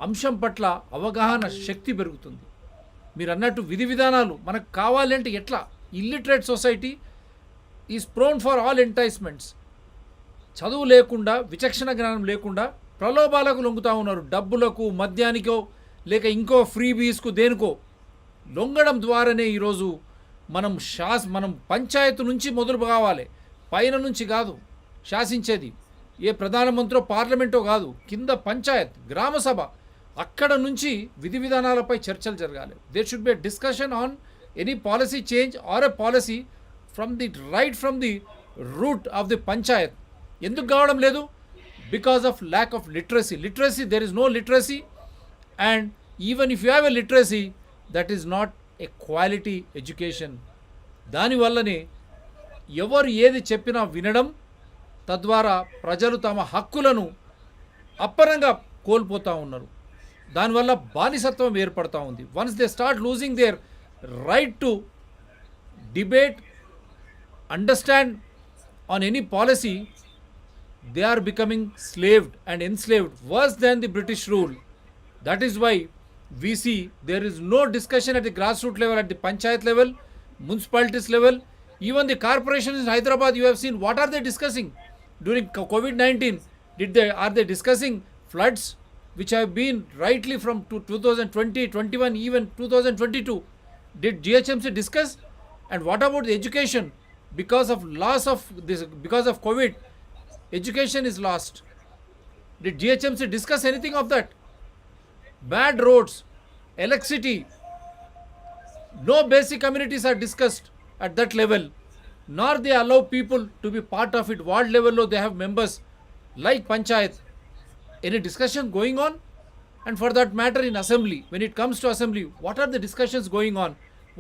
[SPEAKER 1] అంశం పట్ల అవగాహన శక్తి పెరుగుతుంది. మీరు అన్నట్టు విధి విధానాలు మనకు కావాలంటే ఎట్లా? Illiterate society is prone for all enticements. చదువు లేకుండా, విచక్షణ జ్ఞానం లేకుండా ప్రలోభాలకు లొంగుతూ ఉన్నారు. డబ్బులకు, మద్యానికో, లేక ఇంకో ఫ్రీ బీస్కు, దేనికో లొంగడం ద్వారానే ఈరోజు మనం పంచాయతీ నుంచి మొదలు కావాలి. పైన నుంచి కాదు శాసించేది. ఏ ప్రధానమంత్రో పార్లమెంటో కాదు, కింద పంచాయత్, గ్రామ సభ, అక్కడ నుంచి విధి విధానాలపై చర్చలు జరగాలి. There should be a discussion on any policy change or a policy from the root of the panchayat. ఎందుకు కావడం లేదు? Because of lack of literacy. There is no literacy. And even if you have a literacy, that is not a quality education. దానివల్లనే ఎవరు ఏది చెప్పినా వినడం, తద్వారా ప్రజలు తమ హక్కులను అప్పరంగా కోల్పోతూ ఉన్నారు. దానివల్ల బానిసత్వం ఏర్పడతా ఉంది. Once they start losing there right to debate, understand on any policy, they are becoming slaved and enslaved, worse than the British rule. That is why we see there is no discussion at the grassroots level, at the panchayat level, municipalities level, even the corporations in Hyderabad. You have seen what are they discussing during COVID-19? Are they discussing floods which have been rightly from 2020, 21, even 2022? Did GHMC discuss? And what about the education? Because of loss of this, because of COVID, education is lost. Did GHMC discuss anything of that? Bad roads, electricity, no basic amenities are discussed at that level, nor they allow people to be part of it. Ward level lo they have members like panchayat. Any discussion going on? And for that matter in assembly, when it comes to assembly, what are the discussions going on?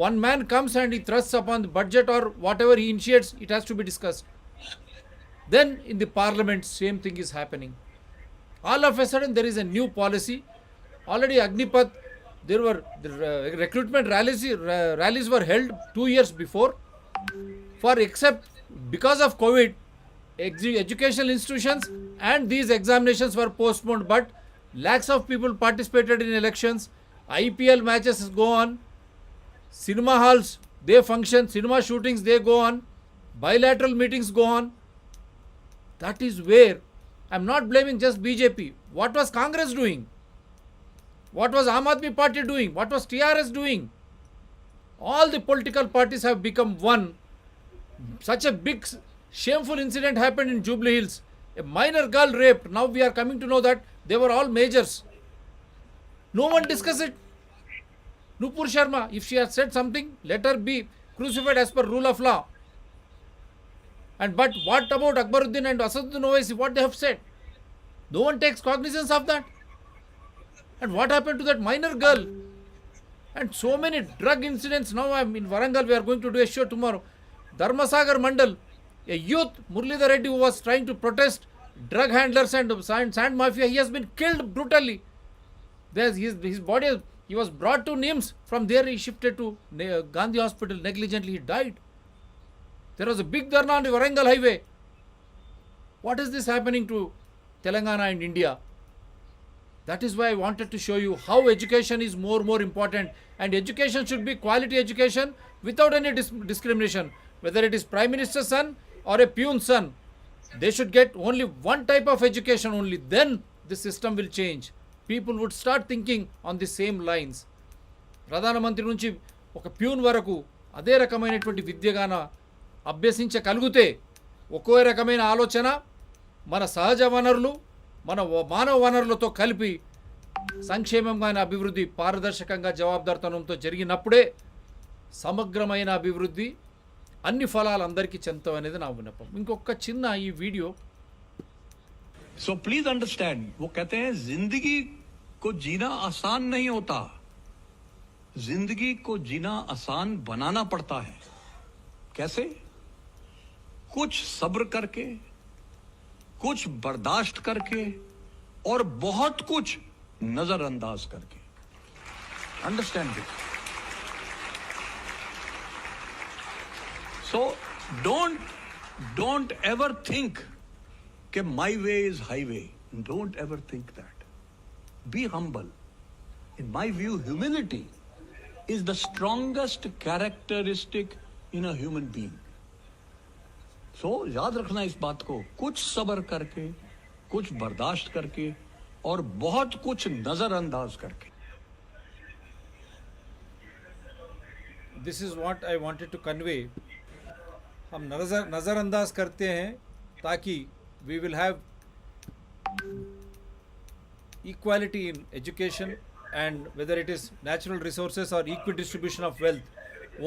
[SPEAKER 1] One man comes and he thrusts upon the budget or whatever he initiates, it has to be discussed. Then in the parliament, same thing is happening. All of a sudden there is a new policy. Already Agnipath, there were the recruitment rallies were held 2 years before. Except because of COVID, educational institutions and these examinations were postponed, but lakhs of people participated in elections. IPL matches go on. Cinema halls, they function. Cinema shootings, they go on. Bilateral meetings go on. That is where I'm not blaming just BJP. What was Congress doing? What was Aam Aadmi Party doing? What was TRS doing? All the political parties have become one. Such a big shameful incident happened in Jubilee Hills. A minor girl raped. Now we are coming to know that they were all majors. No one discussed it. Nupur Sharma, if she has said something, let her be crucified as per rule of law. But what about Akbaruddin and Asaduddin Owaisi, what they have said? No one takes cognizance of that. And what happened to that minor girl? And so many drug incidents. Now I'm in Warangal, we are going to do a show tomorrow. Dharmasagar Mandal, a youth, Muralidhar Reddy, who was trying to protest drug handlers and sand mafia, he has been killed brutally. There's his body, he was brought to NIMS. From there he shifted to Gandhi Hospital. Negligently he died. There was a big dharna on the Warangal highway. What is this happening to Telangana and India? That is why I wanted to show you how education is more important. And education should be quality education without any discrimination. Whether it is Prime Minister's son or a peon's son, they should get only one type of education only. Then the system will change. People would start thinking on the same lines. ప్రధానమంత్రి నుంచి ఒక peon వరకు అదే రకమైనటువంటి విద్యగాన అభ్యసించగలిగితే ఒక్కో రకమైన ఆలోచన మన సహజ వనరులు మన మానవ వనరులతో కలిపి సంక్షేమంగా అభివృద్ధి పారదర్శకంగా జవాబుదారితనంతో జరిగినప్పుడే సమగ్రమైన అభివృద్ధి అన్ని ఫలాలు అందరికీ చెందుతాం అనేది నా విన్నపం. ఇంకొక చిన్న ఈ వీడియో.
[SPEAKER 5] सो प्लीज अंडरस्टैंड, वो कहते हैं जिंदगी को जीना आसान नहीं होता, जिंदगी को जीना आसान बनाना पड़ता है. कैसे? कुछ सब्र करके, कुछ बर्दाश्त करके और बहुत कुछ नजरअंदाज करके. Understand it. So don't ever think कि my way is highway. Don't ever think that. Be humble. In my view, humility is the strongest characteristic in a human being. So, याद रखना इस बात को, कुछ सब्र करके, कुछ बर्दाश्त करके और बहुत कुछ नजरअंदाज करके.
[SPEAKER 1] This is what I wanted to convey. हम नज़रअंदाज करते हैं ताकि we will have equality in education, and whether it is natural resources or equal distribution of wealth,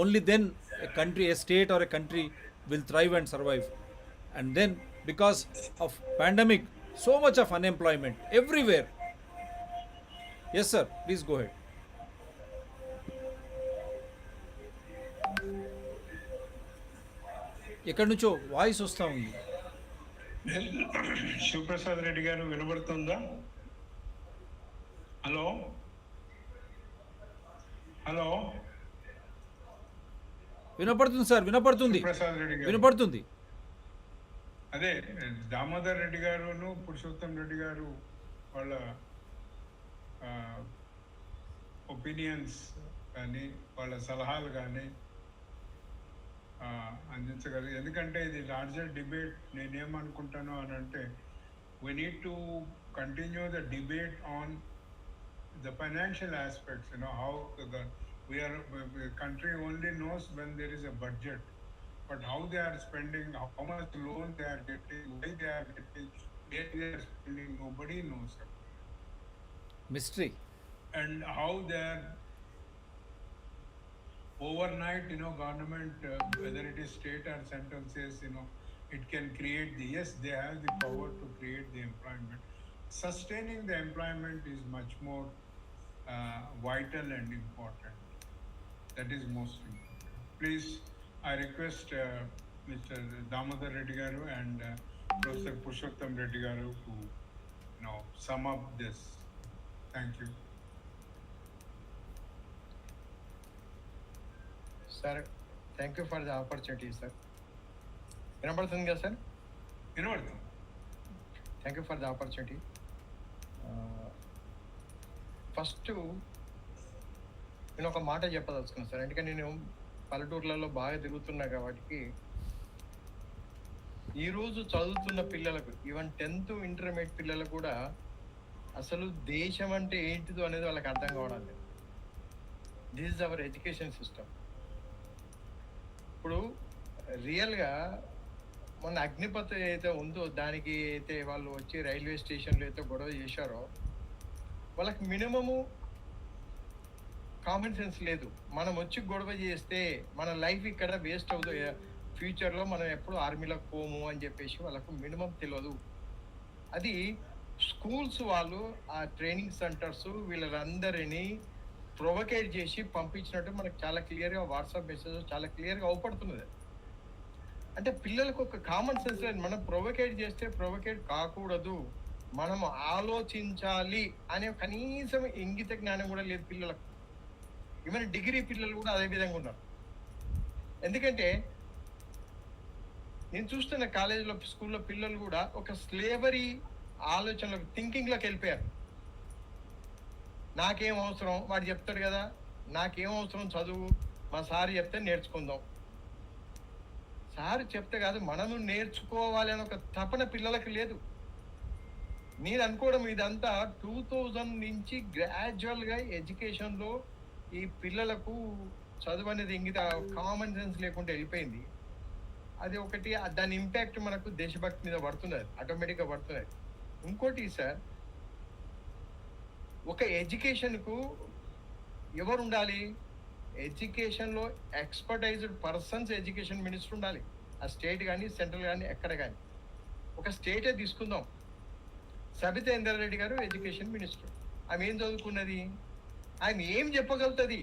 [SPEAKER 1] only then a country, a state or a country will thrive and survive. And then because of pandemic, so much of unemployment everywhere. Yes sir, please go ahead. ఎక్కడి నుంచో voice వస్తూ ఉంది.
[SPEAKER 2] శివప్రసాద్ రెడ్డి గారు వినబడుతుందా? Hello hello
[SPEAKER 1] వినపడుతుంది sir, వినపడుతుంది,
[SPEAKER 2] ప్రసాద్ రెడ్డి గారు
[SPEAKER 1] వినపడుతుంది.
[SPEAKER 2] అదే దామోదర్ రెడ్డి గారును పురుషోత్తం రెడ్డి గారు వాళ్ళ ఒపీనియన్స్ కానీ వాళ్ళ సలహాలు కానీ అందించగలిగి, ఎందుకంటే ఇది లార్జర్ డిబేట్. నేనేమనుకుంటాను అని అంటే we need to continue the debate on the financial aspects. How country only knows when there is a budget, but how they are spending, how much loan they are getting, why they are getting, where they are spending, nobody knows.
[SPEAKER 1] Mystery.
[SPEAKER 2] And how they are overnight, government, whether it is state or central, says, it can create yes, they have the power to create the employment. Sustaining the employment is much more vital and important. That is most important. Please, I request Mr. Damodar Reddy Garu and Professor Purushottam Reddy Garu to, sum up this. Thank you.
[SPEAKER 6] Sir, thank you for the opportunity, sir. వినపడుతుంది కదా sir?
[SPEAKER 2] వినపడుతుంది.
[SPEAKER 6] Thank you for the opportunity. First నేను ఒక మాట చెప్పదలుచుకున్నాను sir. ఎందుకంటే నేను పల్లెటూర్లలో బాగా తిరుగుతున్నా కాబట్టి ఈరోజు చదువుతున్న పిల్లలకు, ఈవెన్ 10th ఇంటర్మీడియట్ పిల్లలకు కూడా అసలు దేశం అంటే ఏంటిదో అనేది వాళ్ళకి అర్థం కావడం లేదు. This is our education system. ఇప్పుడు రియల్గా మొన్న అగ్నిపత్ ఏదైతే ఉందో దానికి అయితే వాళ్ళు వచ్చి రైల్వే స్టేషన్లో అయితే గొడవ చేశారో వాళ్ళకి మినిమము కామన్ సెన్స్ లేదు. మనం వచ్చి గొడవ చేస్తే మన లైఫ్ ఇక్కడ వేస్ట్ అవుతుంది, ఫ్యూచర్లో మనం ఎప్పుడు ఆర్మీలోకి పోము అని చెప్పేసి వాళ్ళకు మినిమం తెలియదు. అది స్కూల్స్ వాళ్ళు ఆ ట్రైనింగ్ సెంటర్స్ వీళ్ళందరినీ ప్రొవోకేట్ చేసి పంపించినట్టు మనకు చాలా క్లియర్గా వాట్సాప్ మెసేజ్ చాలా క్లియర్గా అవపడుతున్నది. అంటే పిల్లలకు ఒక కామన్ సెన్స్ లేదు. మనం ప్రొవోకేట్ చేస్తే ప్రొవోకేట్ కాకూడదు, మనం ఆలోచించాలి అనే కనీసం ఇంగిత జ్ఞానం కూడా లేదు పిల్లలకు. ఈవెన్ డిగ్రీ పిల్లలు కూడా అదే విధంగా ఉన్నారు. ఎందుకంటే నేను చూస్తున్న కాలేజీలో స్కూల్లో పిల్లలు కూడా ఒక స్లేవరీ ఆలోచనలకు థింకింగ్లోకి వెళ్ళిపోయారు. నాకేం అవసరం, వాడు చెప్తాడు కదా, నాకేం అవసరం చదువు, మా సార్ చెప్తే నేర్చుకుందాం. సార్ చెప్తే కాదు, మనము నేర్చుకోవాలి అని ఒక తపన పిల్లలకు లేదు. నేను అనుకోవడం ఇదంతా 2000 నుంచి గ్రాడ్యువల్గా ఎడ్యుకేషన్లో ఈ పిల్లలకు చదువు అనేది ఇంగిత కామన్ సెన్స్ లేకుండా వెళ్ళిపోయింది. అది ఒకటి, దాని ఇంపాక్ట్ మనకు దేశభక్తి మీద పడుతున్నది, ఆటోమేటిక్గా పడుతున్నది. ఇంకోటి సార్, ఒక ఎడ్యుకేషన్కు ఎవరు ఉండాలి? ఎడ్యుకేషన్లో ఎక్స్పర్టైజ్డ్ పర్సన్స్ ఎడ్యుకేషన్ మినిస్టర్ ఉండాలి. ఆ స్టేట్ కానీ సెంట్రల్ కానీ ఎక్కడ కానీ. ఒక స్టేటే తీసుకుందాం, సబితా ఇంద్రారెడ్డి గారు ఎడ్యుకేషన్ మినిస్టర్. ఆమె ఏం చదువుకున్నది? ఆమె ఏం చెప్పగలుగుతుంది?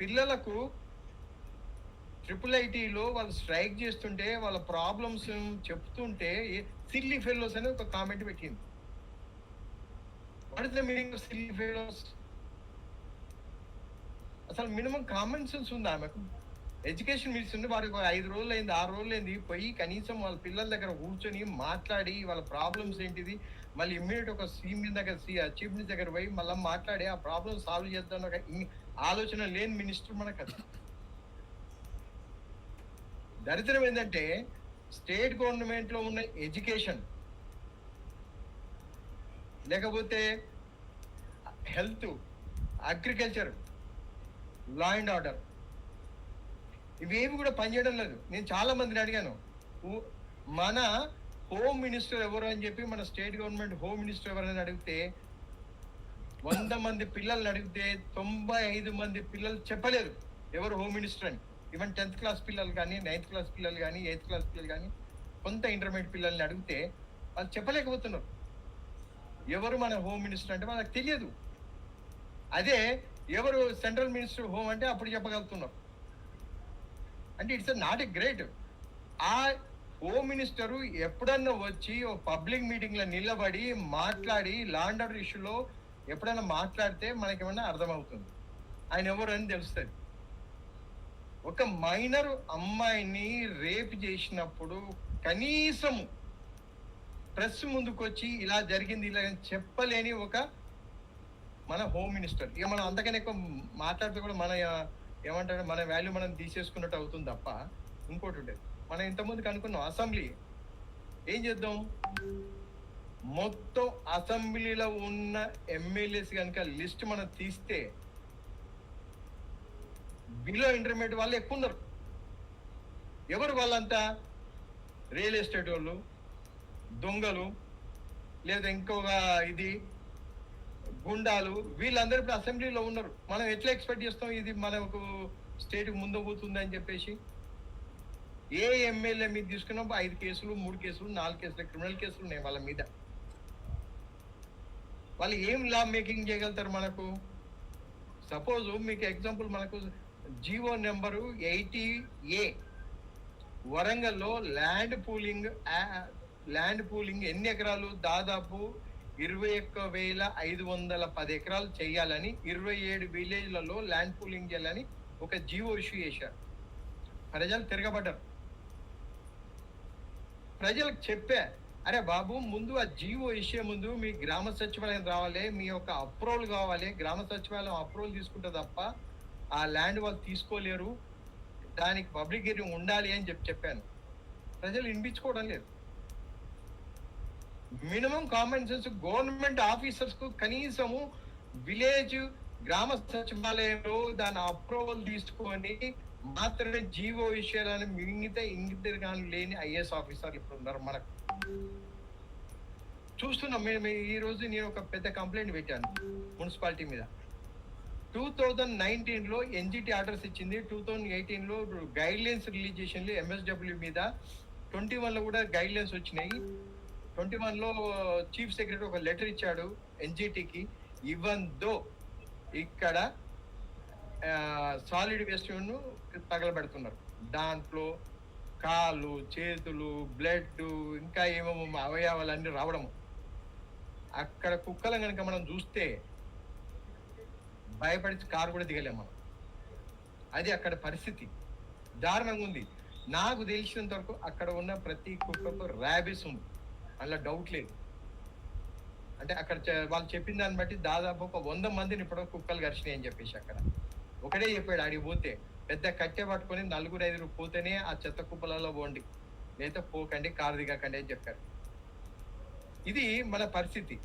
[SPEAKER 6] పిల్లలకు IIITలో వాళ్ళు స్ట్రైక్ చేస్తుంటే వాళ్ళ ప్రాబ్లమ్స్ చెప్తుంటే సిల్లీ ఫెలోస్ అని ఒక కామెంట్ పెట్టింది. What is the meaning of silly fellows? అసలు మినిమం కామన్ సెన్స్ ఉందా ఆమెకు? ఎడ్యుకేషన్ మినిస్టర్ ఉండి వారికి 5 రోజులు అయింది, 6 రోజులు అయింది, పోయి కనీసం వాళ్ళ పిల్లల దగ్గర కూర్చొని మాట్లాడి వాళ్ళ ప్రాబ్లమ్స్ ఏంటిది, మళ్ళీ ఇమ్మీడియట్ ఒక సీఎం దగ్గర చీఫ్ మినిస్టర్ దగ్గర పోయి మళ్ళీ మాట్లాడి ఆ ప్రాబ్లమ్ సాల్వ్ చేద్దాం ఒక ఆలోచన లేని మినిస్టర్ మనకు. అది దరిద్రం ఏంటంటే స్టేట్ గవర్నమెంట్లో ఉన్న ఎడ్యుకేషన్, లేకపోతే health, agriculture, law and order, ఇవేవి కూడా పనిచేయడం లేదు. నేను చాలా మందిని అడిగాను, మన హోమ్ మినిస్టర్ ఎవరు అని చెప్పి, మన స్టేట్ గవర్నమెంట్ హోమ్ మినిస్టర్ ఎవరని అడిగితే 100 మంది పిల్లల్ని అడిగితే 95 మంది పిల్లలు చెప్పలేదు ఎవరు హోమ్ మినిస్టర్ అని. ఈవెన్ 10th క్లాస్ పిల్లలు కానీ, 9th క్లాస్ పిల్లలు కానీ, 8th క్లాస్ పిల్లలు కానీ, కొంత ఇంటర్మీడియట్ పిల్లల్ని అడిగితే వాళ్ళు చెప్పలేకపోతున్నారు ఎవరు మన హోమ్ మినిస్టర్ అంటే వాళ్ళకి తెలియదు. అదే ఎవరు సెంట్రల్ మినిస్టర్ హోమ్ అంటే అప్పుడు చెప్పగలుగుతున్నారు. అంటే ఇట్స్ నాట్ ఎ గ్రేట్. ఆ హోమ్ మినిస్టరు ఎప్పుడన్నా వచ్చి ఓ పబ్లిక్ మీటింగ్లో నిలబడి మాట్లాడి లా అండ్ ఆర్డర్ ఇష్యూలో ఎప్పుడైనా మాట్లాడితే మనకేమన్నా అర్థమవుతుంది ఆయన ఎవరు అని తెలుస్తుంది. ఒక మైనర్ అమ్మాయిని రేప్ చేసినప్పుడు కనీసం ప్రెస్ ముందుకు వచ్చి ఇలా జరిగింది ఇలా చెప్పలేని ఒక మన హోమ్ మినిస్టర్. ఇక మనం అంతకన్నా ఎక్కువ మాట్లాడితే కూడా మన ఏమంటారు, మన వాల్యూ మనం తీసేసుకున్నట్టు అవుతుంది తప్ప ఇంకోటి ఉండేది. మనం ఇంతకుముందుకు అనుకున్నాం అసెంబ్లీ ఏం చేద్దాం, మొత్తం అసెంబ్లీలో ఉన్న ఎమ్మెల్యేస్ కనుక లిస్ట్ మనం తీస్తే బిలో ఇంటర్మీడియట్ వాళ్ళు ఎక్కువ ఉన్నారు. ఎవరు వాళ్ళంతా? రియల్ ఎస్టేట్ వాళ్ళు, దొంగలు, లేదా ఇంకొక ఇది గుండాలు, వీళ్ళందరూ ఇప్పుడు అసెంబ్లీలో ఉన్నారు. మనం ఎట్లా ఎక్స్పెక్ట్ చేస్తాం ఇది మనకు స్టేట్కి ముందు పోతుంది అని చెప్పేసి? ఏ ఎమ్మెల్యే మీద తీసుకున్నా 5 కేసులు, 3 కేసులు, 4 కేసులు, క్రిమినల్ కేసులు ఉన్నాయి వాళ్ళ మీద. వాళ్ళు ఏం లా మేకింగ్ చేయగలుగుతారు మనకు? సపోజ్ మీకు ఎగ్జాంపుల్, మనకు జీవో నెంబరు 80A వరంగల్లో ల్యాండ్ పూలింగ్ ఎన్ని ఎకరాలు? దాదాపు 21,510 ఎకరాలు చేయాలని 27 విలేజ్లలో ల్యాండ్ పూలింగ్ చేయాలని ఒక జీవో ఇష్యూ చేశారు. ప్రజలు తిరగబడ్డారు. ప్రజలకు చెప్పా, అరే బాబు ముందు ఆ జీవో ఇష్యూ ముందు మీ గ్రామ సచివాలయం రావాలి, మీ యొక్క అప్రూవల్ కావాలి, గ్రామ సచివాలయం అప్రూవల్ తీసుకుంటే తప్ప ఆ ల్యాండ్ వాళ్ళు తీసుకోలేరు, దానికి పబ్లిక్ హియరింగ్ ఉండాలి అని చెప్పాను. ప్రజలు వినిపించుకోవడం లేదు. Minimum common sense government officers కు కనీసము విలేజ్ గ్రామ సచివాలయంలో దాని అప్రూవల్ తీసుకొని మాత్రమే జీవో విషయాలను మిగతా ఇంగితగాను లేని ఐఏఎస్ ఆఫీసర్లు ఇప్పుడు ఉన్నారు మనకు. చూస్తున్నాం మేము. ఈ రోజు నేను ఒక పెద్ద కంప్లైంట్ పెట్టాను మున్సిపాలిటీ మీద. 2019లో ఎన్జిటి ఆర్డర్స్ ఇచ్చింది, 2018లో గైడ్ లైన్స్ రిలీజ్ చేసింది MSW మీద, 21లో కూడా గైడ్ లైన్స్ వచ్చినాయి. 21లో చీఫ్ సెక్రటరీ ఒక లెటర్ ఇచ్చాడు ఎన్జిటికి. ఈవెన్ దో ఇక్కడ సాలిడ్ వేస్ట్ ను తగలబెడుతున్నారు, దాంట్లో కాళ్ళు, చేతులు, బ్లడ్, ఇంకా ఏమేమో అవయవాలన్నీ రావడము. అక్కడ కుక్కలను కనుక మనం చూస్తే భయపడి కారు కూడా దిగలేము మనం. అది అక్కడ పరిస్థితి దారుణంగా ఉంది. నాకు తెలిసినంత వరకు అక్కడ ఉన్న ప్రతి కుక్కకు ర్యాబిస్ ఉంది, అందులో డౌట్ లేదు. అంటే అక్కడ వాళ్ళు చెప్పిన దాన్ని బట్టి దాదాపు ఒక 100 మందిని ఇప్పుడు కుక్కలు గరిచినాయి అని చెప్పేసి అక్కడ ఒకటే చెప్పాడు. ఆడికి పోతే పెద్ద కట్టె పట్టుకొని 4-5 పోతేనే ఆ చెత్త కుప్పలలో పోండి, లేదా పోకండి, కారు దిగకండి అని చెప్పారు. ఇది మన పరిస్థితి.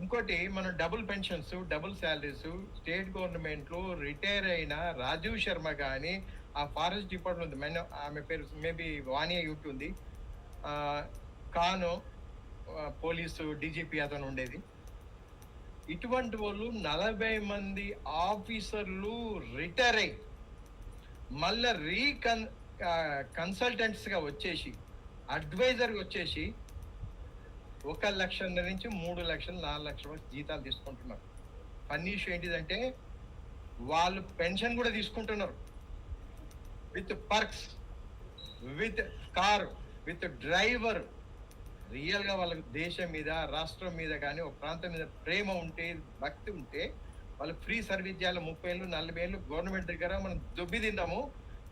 [SPEAKER 6] ఇంకోటి మనం double pensions, double salaries, state గవర్నమెంట్లో రిటైర్ అయిన రాజీవ్ శర్మ కానీ, ఆ ఫారెస్ట్ డిపార్ట్మెంట్ ఉంది, ఆమె పేరు మేబీ వాణి ఉంటుంది, కాను పోలీసు డీజీపీ అతను ఉండేది. ఇటువంటి వాళ్ళు 40 మంది ఆఫీసర్లు రిటైర్ అయ్యి మళ్ళీ కన్సల్టెంట్స్గా వచ్చేసి, అడ్వైజర్గా వచ్చేసి 1,00,000 నుంచి 3 లక్షలు 4 లక్షల వరకు జీతాలు తీసుకుంటున్నారు. ఫన్నీ ఇష్యూ ఏంటిదంటే వాళ్ళు పెన్షన్ కూడా తీసుకుంటున్నారు, with perks, with car, with driver. రియల్గా వాళ్ళకి దేశం మీద, రాష్ట్రం మీద కానీ ఒక ప్రాంతం మీద ప్రేమ ఉంటే, భక్తి ఉంటే వాళ్ళు ఫ్రీ సర్వీస్ చేయాలి. 30 ఏళ్ళు 40 ఏళ్ళు గవర్నమెంట్ దగ్గర మనం దొబ్బి తిన్నాము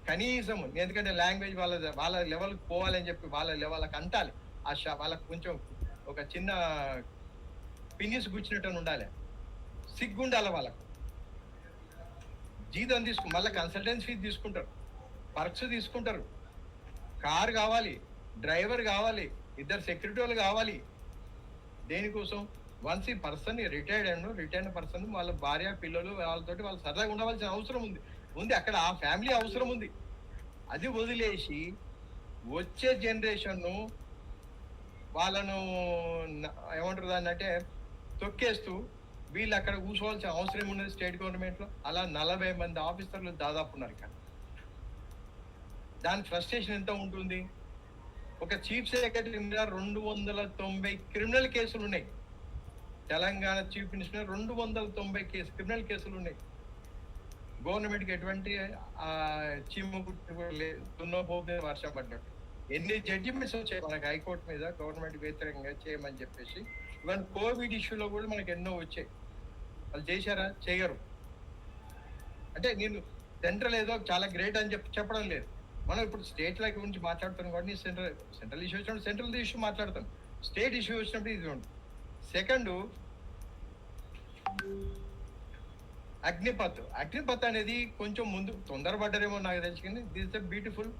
[SPEAKER 6] కనీసం. ఎందుకంటే లాంగ్వేజ్ వాళ్ళ లెవెల్కి పోవాలని చెప్పి వాళ్ళకి అంటాలి. వాళ్ళకి కొంచెం ఒక చిన్న పిన్నిస్ గుచ్చినట్టు ఉండాలి, సిగ్గుండాలి వాళ్ళకు. జీతం మళ్ళీ కన్సల్టెన్సీ ఫీజు తీసుకుంటారు, పర్క్స్ తీసుకుంటారు, కార్ కావాలి, డ్రైవర్ కావాలి, 2 సెక్యూరిటీలు కావాలి. దేనికోసం? వన్స్ ఈ పర్సన్ రిటైర్డ్ పర్సన్ వాళ్ళ భార్య పిల్లలు వాళ్ళతోటి వాళ్ళు సరదాగా ఉండవలసిన అవసరం ఉంది అక్కడ, ఆ ఫ్యామిలీ అవసరం ఉంది. అది వదిలేసి వచ్చే జనరేషన్ను వాళ్ళను ఏమంటారు దాన్ని అంటే తొక్కేస్తూ వీళ్ళు అక్కడ కూర్చోవాల్సిన అవసరం ఉన్నది స్టేట్ గవర్నమెంట్లో. అలా 40 మంది ఆఫీసర్లు దాదాపు ఉన్నారు ఇక్కడ. దాని ఫ్రస్ట్రేషన్ ఎంత ఉంటుంది? ఒక చీఫ్ సెక్రటరీ మీద 290 క్రిమినల్ కేసులు ఉన్నాయి. తెలంగాణ చీఫ్ మినిస్టర్ 290 క్రిమినల్ కేసులు ఉన్నాయి. గవర్నమెంట్కి ఎటువంటి చీమ తున్నపోతే వర్షం పడ్డట్టు. ఎన్ని జడ్జిమెంట్స్ వచ్చాయి మనకి హైకోర్టు మీద గవర్నమెంట్ వ్యతిరేకంగా చేయమని చెప్పేసి. ఇవన్న కోవిడ్ ఇష్యూలో కూడా మనకి ఎన్నో వచ్చాయి. వాళ్ళు చేశారా? చేయరు. అంటే నేను సెంట్రల్ ఏదో చాలా గ్రేట్ అని చెప్పడం లేదు. మనం ఇప్పుడు స్టేట్ లైక్ గురించి మాట్లాడుతున్నాం కాబట్టి సెంట్రల్ ఇష్యూ వచ్చినప్పుడు సెంట్రల్ ఇష్యూ మాట్లాడతాం, స్టేట్ ఇష్యూ వచ్చినప్పుడు ఇది ఉంటుంది. సెకండ్, అగ్నిపత్ అనేది కొంచెం ముందు తొందరపడ్డారేమో నాకు తెలిసి, కానీ దిస్ ఎ బ్యూటిఫుల్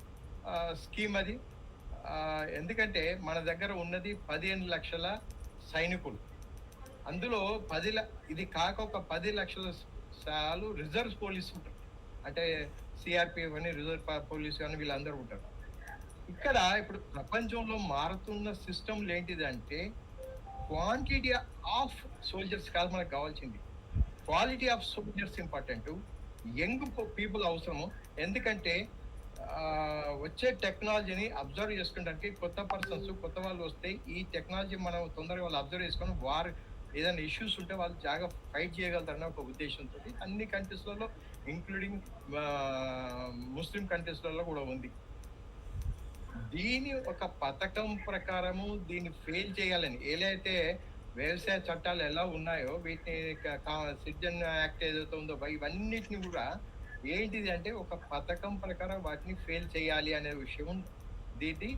[SPEAKER 6] స్కీమ్ అది. ఎందుకంటే మన దగ్గర ఉన్నది 15 లక్షల సైనికులు, అందులో ఇది కాక ఒక 10 లక్షల సార్లు రిజర్వ్ పోలీసు ఉంటారు. అంటే సిఆర్పిఎఫ్ అని, రిజర్వ్ పోలీసు అని వీళ్ళందరూ ఉంటారు. ఇక్కడ ఇప్పుడు ప్రపంచంలో మారుతున్న సిస్టమ్లు ఏంటిదంటే క్వాంటిటీ ఆఫ్ సోల్జర్స్ కాదు మనకు కావాల్సింది, quality of soldiers important. Young people అవసరము. ఎందుకంటే వచ్చే టెక్నాలజీని అబ్జర్వ్ చేసుకోవడానికి కొత్త పర్సన్స్, కొత్త వాళ్ళు వస్తే ఈ టెక్నాలజీ మనం తొందరగా వాళ్ళు అబ్జర్వ్ చేసుకొని వారు ఏదైనా ఇష్యూస్ ఉంటే వాళ్ళు జాగా ఫైట్ చేయగలుగుతారన్న ఒక ఉద్దేశంతో అన్ని కంట్రీస్లలో ఇంక్లూడింగ్ ముస్లిం కంట్రీస్లలో కూడా ఉంది. దీని ఒక పథకం ప్రకారము దీన్ని ఫెయిల్ చేయాలని ఏదైతే వ్యవసాయ చట్టాలు ఎలా ఉన్నాయో వీటిని సిటిజన్ యాక్ట్ ఏదైతే ఉందో ఇవన్నిటిని కూడా ఏంటిది అంటే ఒక పథకం ప్రకారం వాటిని ఫెయిల్ చేయాలి అనే విషయం దీన్ని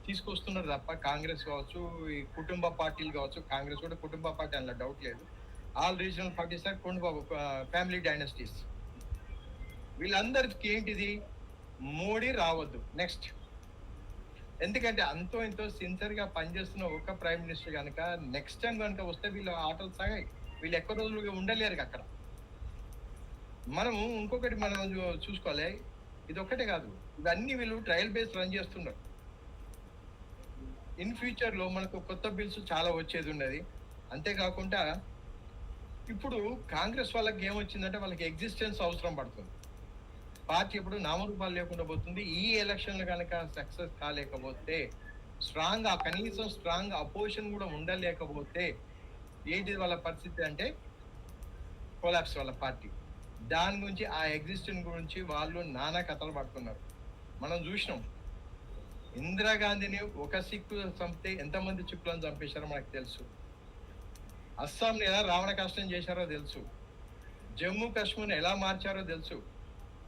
[SPEAKER 6] తీసుకొస్తున్నారు తప్ప కాంగ్రెస్ కావచ్చు, ఈ కుటుంబ పార్టీలు కావచ్చు, కాంగ్రెస్ కూడా కుటుంబ పార్టీ అలా డౌట్ లేదు, all regional parties are family dynasties. వీళ్ళందరికీ ఏంటిది? మోడీ రావద్దు నెక్స్ట్. ఎందుకంటే అంతో ఎంతో సిన్సియర్గా పనిచేస్తున్న ఒక ప్రైమ్ మినిస్టర్ కనుక నెక్స్ట్ టైం కనుక వస్తే వీళ్ళు ఆటలు సాగాయి, వీళ్ళు ఎక్కువ రోజులుగా ఉండలేరు అక్కడ. మనము ఇంకొకటి మనం చూసుకోవాలి, ఇది ఒక్కటే కాదు, ఇవన్నీ వీళ్ళు ట్రయల్ బేస్ రన్ చేస్తున్నారు. ఇన్ ఫ్యూచర్ లో మనకు కొత్త బిల్స్ చాలా వచ్చేది ఉన్నది. అంతేకాకుండా ఇప్పుడు కాంగ్రెస్ వాళ్ళకి ఏమొచ్చిందంటే వాళ్ళకి ఎగ్జిస్టెన్స్ అవసరం పడుతుంది. పార్టీ ఇప్పుడు నామరూపాలు లేకుండా పోతుంది. ఈ ఎలక్షన్లు కనుక సక్సెస్ కాలేకపోతే, కనీసం స్ట్రాంగ్ అపోజిషన్ కూడా ఉండలేకపోతే ఏంటి వాళ్ళ పరిస్థితి అంటే కొలాప్స్ వాళ్ళ పార్టీ. దాని గురించి ఆ ఎగ్జిస్టెన్స్ గురించి వాళ్ళు నానా కథలు పడుతున్నారు. మనం చూసినాం, ఇందిరాగాంధీని ఒక సిక్కు చంపితే ఎంతమంది చిక్కులను చంపేశారో మనకు తెలుసు. అస్సాంని ఎలా రావణ కష్టం చేశారో తెలుసు. జమ్మూ కాశ్మీర్ని ఎలా మార్చారో తెలుసు.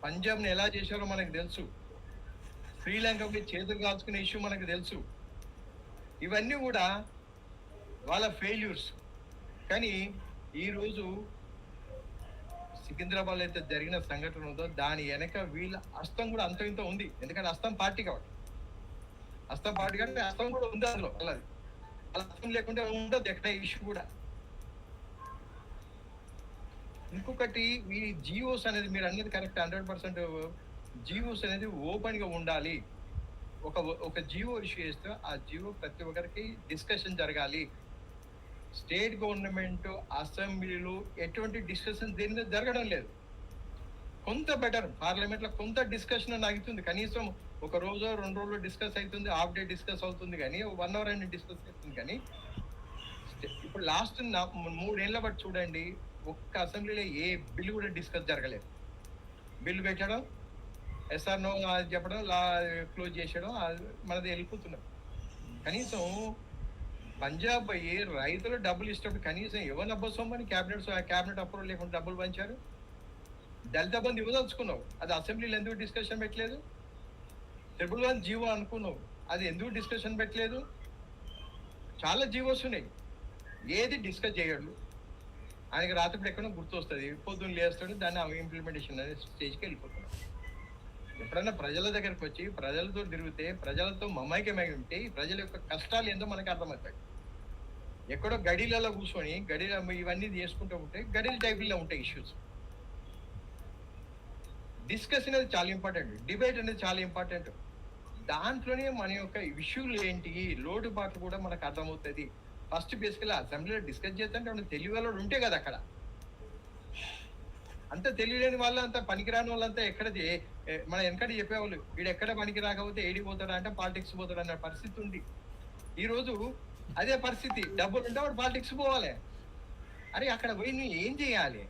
[SPEAKER 6] పంజాబ్ని ఎలా చేశారో మనకు తెలుసు. శ్రీలంకకి చేతులు కాల్చుకునే ఇష్యూ మనకు తెలుసు. ఇవన్నీ కూడా వాళ్ళ ఫెయిల్యూర్స్. కానీ ఈరోజు సికింద్రాబాద్ అయితే జరిగిన సంఘటన ఉందో దాని వెనక వీళ్ళ హస్తం కూడా అంత ఇంత ఉంది. ఎందుకంటే హస్తం పార్టీ కాబట్టి, హస్తం కూడా ఉంది అందులో. అర్థం లేకుండా ఉండదు ఎక్కడ ఇష్యూ కూడా. ఇంకొకటి ఈ జియోస్ అనేది మీరు అన్నది కరెక్ట్ 100%. జియోస్ అనేది ఓపెన్ గా ఉండాలి. ఒక జియో ఇష్యూ చేస్తే ఆ జియో ప్రతి ఒక్కరికి డిస్కషన్ జరగాలి. స్టేట్ గవర్నమెంట్ అసెంబ్లీలో ఎటువంటి డిస్కషన్ దీని మీద జరగడం లేదు. కొంత బెటర్ పార్లమెంట్ లో కొంత డిస్కషన్ ఆగుతుంది, కనీసం ఒక రోజు 2 రోజులు డిస్కస్ అవుతుంది, హాఫ్ డే డిస్కస్ అవుతుంది, కానీ 1 అవర్ అయినా డిస్కస్ అవుతుంది. కానీ ఇప్పుడు లాస్ట్ 3 ఏళ్ళ బట్టి చూడండి, ఒక్క అసెంబ్లీలో ఏ బిల్ కూడా డిస్కస్ జరగలేదు. బిల్ పెట్టడం, ఎస్ఆర్ నో చెప్పడం, క్లోజ్ చేసేయడం, మనది వెళ్ళిపోతున్నాం. కనీసం పంజాబ్ అయ్యి రైతులు డబ్బులు ఇచ్చినప్పుడు కనీసం ఎవరిని అబ్బోసోమని క్యాబినెట్ అప్రూవల్ లేకుండా డబ్బులు పంచారు. దళిత బంధు ఇవ్వదలుచుకున్నావు, అది అసెంబ్లీలో ఎందుకు డిస్కషన్ పెట్టలేదు? 111 జీవో అనుకున్నావు, అది ఎందుకు డిస్కషన్ పెట్టలేదు? చాలా జీవోస్ ఉన్నాయి, ఏది డిస్కస్ చేయడు. ఆయనకి రాత్రి ఎక్కడో గుర్తు వస్తుంది, పొద్దున్న లేస్తాడు, దాన్ని ఇంప్లిమెంటేషన్ అనే స్టేజ్కి వెళ్ళిపోతున్నాడు. ఎప్పుడన్నా ప్రజల దగ్గరకు వచ్చి ప్రజలతో తిరిగితే, ప్రజలతో మమైకమై ఉంటే ప్రజల యొక్క కష్టాలు ఏందో మనకి అర్థమవుతాయి. ఎక్కడో గడిలలో కూర్చొని గడిలో ఇవన్నీ చేసుకుంటూ ఉంటే గడిల టైపుల్లో ఉంటాయి ఇష్యూస్. డిస్కషన్ అనేది చాలా ఇంపార్టెంట్, డిబేట్ అనేది చాలా ఇంపార్టెంట్. దాంట్లోనే మన యొక్క ఇష్యూలు ఏంటి, లోటుపాట్లు కూడా మనకు అర్థమవుతుంది. ఫస్ట్ బేసికల్గా అసెంబ్లీలో డిస్కస్ చేస్తుంటే తెలివి వాళ్ళు ఉంటే కదా అక్కడ. అంత తెలియలేని వాళ్ళు, అంత పనికిరాని వాళ్ళంతా మన వెనకటి చెప్పేవాళ్ళు, వీడు ఎక్కడ పనికి రాకపోతే ఏడికి పోతాడా అంటే పాలిటిక్స్ పోతాడు అన్న పరిస్థితి ఉంది. ఈరోజు అదే పరిస్థితి, డబ్బులు ఉంటే వాడు పాలిటిక్స్ పోవాలి. అరే అక్కడ పోయి నువ్వు ఏం చేయాలి?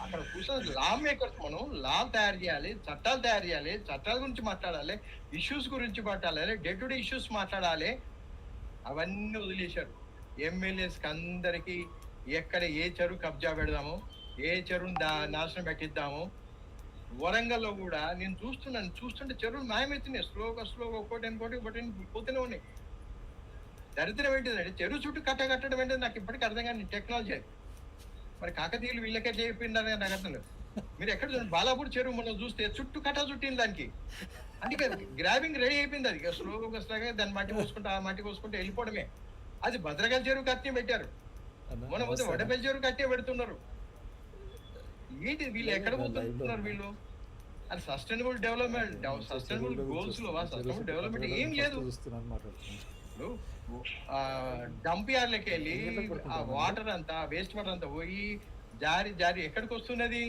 [SPEAKER 6] అక్కడ కూర్చొని లా మేకర్స్, మనం లా తయారు చేయాలి, చట్టాలు తయారు చేయాలి, చట్టాల గురించి మాట్లాడాలి, ఇష్యూస్ గురించి మాట్లాడాలి, డే టు డే ఇష్యూస్ మాట్లాడాలి. అవన్నీ వదిలేశారు. ఎమ్మెల్యేస్కి అందరికీ ఎక్కడ ఏ చెరువు కబ్జా పెడదాము, ఏ చెరువుని నాశనం పెట్టిద్దాము. వరంగల్లో కూడా నేను చూస్తుంటే చెరువులు మాయమవుతున్నాయి, స్లోగా ఒకటి పోతూనే ఉన్నాయి. దరిద్రం ఏంటిదంటే చెరువు చుట్టూ కట్టడం ఏంటంటే నాకు ఇప్పటికీ అర్థం కాని టెక్నాలజీ అది. మరి కాకతీయులు వీళ్ళకే చెప్పిందని నాకు అర్థం లేదు. మీరు ఎక్కడ చూడండి, బాలాపూర్ చెరువు మనం చూస్తే చుట్టూ చుట్టింది దానికి, అందుకే గ్రాబింగ్ రెడీ అయిపోయింది. అది స్లోగా దాన్ని మట్టి కోసుకుంటే వెళ్ళిపోవడమే. అది భద్రకాళి చెరువు కట్టే పెట్టారు, మనం పోతే వడపల్లి చెరువు కట్టే పెడుతున్నారు. ఏంటి వీళ్ళు ఎక్కడ పోతున్నారు వీళ్ళు? అది సస్టైనబుల్ డెవలప్మెంట్, సస్టైనబుల్ గోల్స్ లో సస్టైనబుల్ డెవలప్మెంట్ ఏం లేదు. డంప్ యార్డ్లకి వెళ్ళి ఆ వాటర్ అంతా, వేస్ట్ వాటర్ అంతా పోయి జారి ఎక్కడికి వస్తున్నది?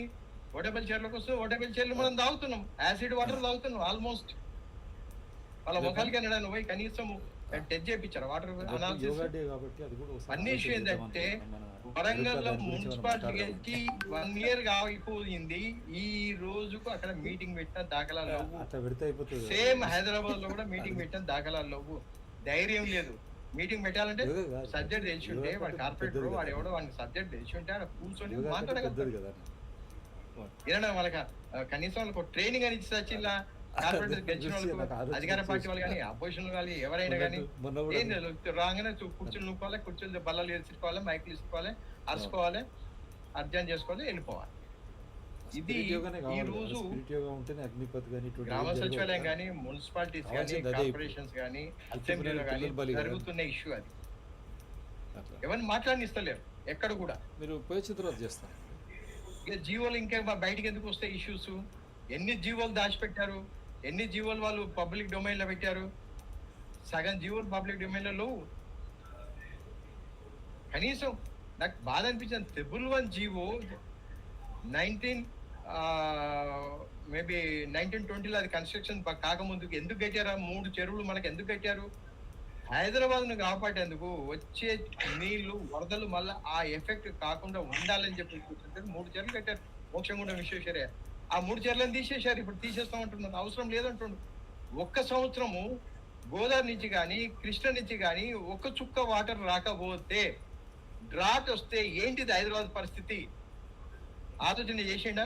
[SPEAKER 6] వడపల్లి చెరువులకు వస్తుంది. వడపల్లి చెరువులు మనం తాగుతున్నాం, యాసిడ్ వాటర్ తాగుతున్నాం. ఆల్మోస్ట్ వాళ్ళ ముఖాలకి వెళ్ళడానికి పోయి కనీసం టెస్ట్ చేయించారు వాటర్ అనాలిసిస్. అన్ని ఇష్యూ ఏంటంటే వరంగల్ మున్సిపాలిటీ 1 year అయిపోయింది, ఈ రోజుకు అక్కడ మీటింగ్ పెట్టిన దాఖలాలు లేవు. సేమ్ హైదరాబాద్ లో కూడా మీటింగ్ పెట్టిన దాఖలాలు లేవు. ధైర్యం లేదు. మీటింగ్ పెట్టాలంటే సబ్జెక్ట్ తెలిసి ఉంటే, వాడు కార్పొరేటర్ వాడు ఎవడో వాడిని సబ్జెక్ట్ తెలిసి ఉంటే అక్కడ కూర్చొని మాట్లాడగలుగుతాడు కదా. ఏదైనా వాళ్ళకి కనీసం వాళ్ళకి ట్రైనింగ్ అని ఇచ్చి వచ్చిందా? కార్పొరేటర్ గెలిచిన వాళ్ళకు, అధికార పార్టీ వాళ్ళు కానీ, అపోజిషన్ కానీ, ఎవరైనా కానీ ఏం రాగానే కుర్చీలు నూక్కోవాలి, కుర్చీలు బల్లలు వేసుకోవాలి, మైకులు తీసుకోవాలి, అరుచుకోవాలి, అర్జెంట్ చేసుకోవాలి, వెళ్ళిపోవాలి. ఇది ఈ రోజు గ్రామ సచివాలయం కానీ, మున్సిపాలిటీస్ కానీ, కార్పొరేషన్స్ కానీ, అసెంబ్లీలో కానీ జరుగుతున్న ఇష్యూ. అది ఎవరిని మాట్లాడినిస్తలేరు ఎక్కడ కూడా.
[SPEAKER 1] మీరు తర్వాత చేస్తారు.
[SPEAKER 6] ఇక జీవోలు ఇంకా బయటకు ఎందుకు వస్తాయి ఇష్యూస్? ఎన్ని జీవోలు దాచిపెట్టారు, ఎన్ని జీవోలు వాళ్ళు పబ్లిక్ డొమైన్ లో పెట్టారు? సగం జీవోలు పబ్లిక్ డొమైన్ లో. కనీసం నాకు బాధ అనిపించింది, 111 జీవో 1920లో అది కన్స్ట్రక్షన్ కాకముందుకు ఎందుకు కట్టారా? 3 చెరువులు మనకు ఎందుకు కట్టారు? హైదరాబాద్ ను కాపాడేందుకు, వచ్చే నీళ్లు వరదలు మళ్ళీ ఆ ఎఫెక్ట్ కాకుండా ఉండాలని చెప్పి 3 చెరువులు కట్టారు. మోక్షంగుండం విశ్వేశ్వరయ్య ఆ 3 చెరువులను తీసేశారు. ఇప్పుడు తీసేస్తామంటున్నారు, అవసరం లేదంటుండు. ఒక్క సంవత్సరము గోదావరి నుంచి కానీ, కృష్ణ నుంచి కానీ ఒక్క చుక్క వాటర్ రాకపోతే, డ్రాట్ వస్తే ఏంటిది హైదరాబాద్ పరిస్థితి? ఆలోచన చేసిండా?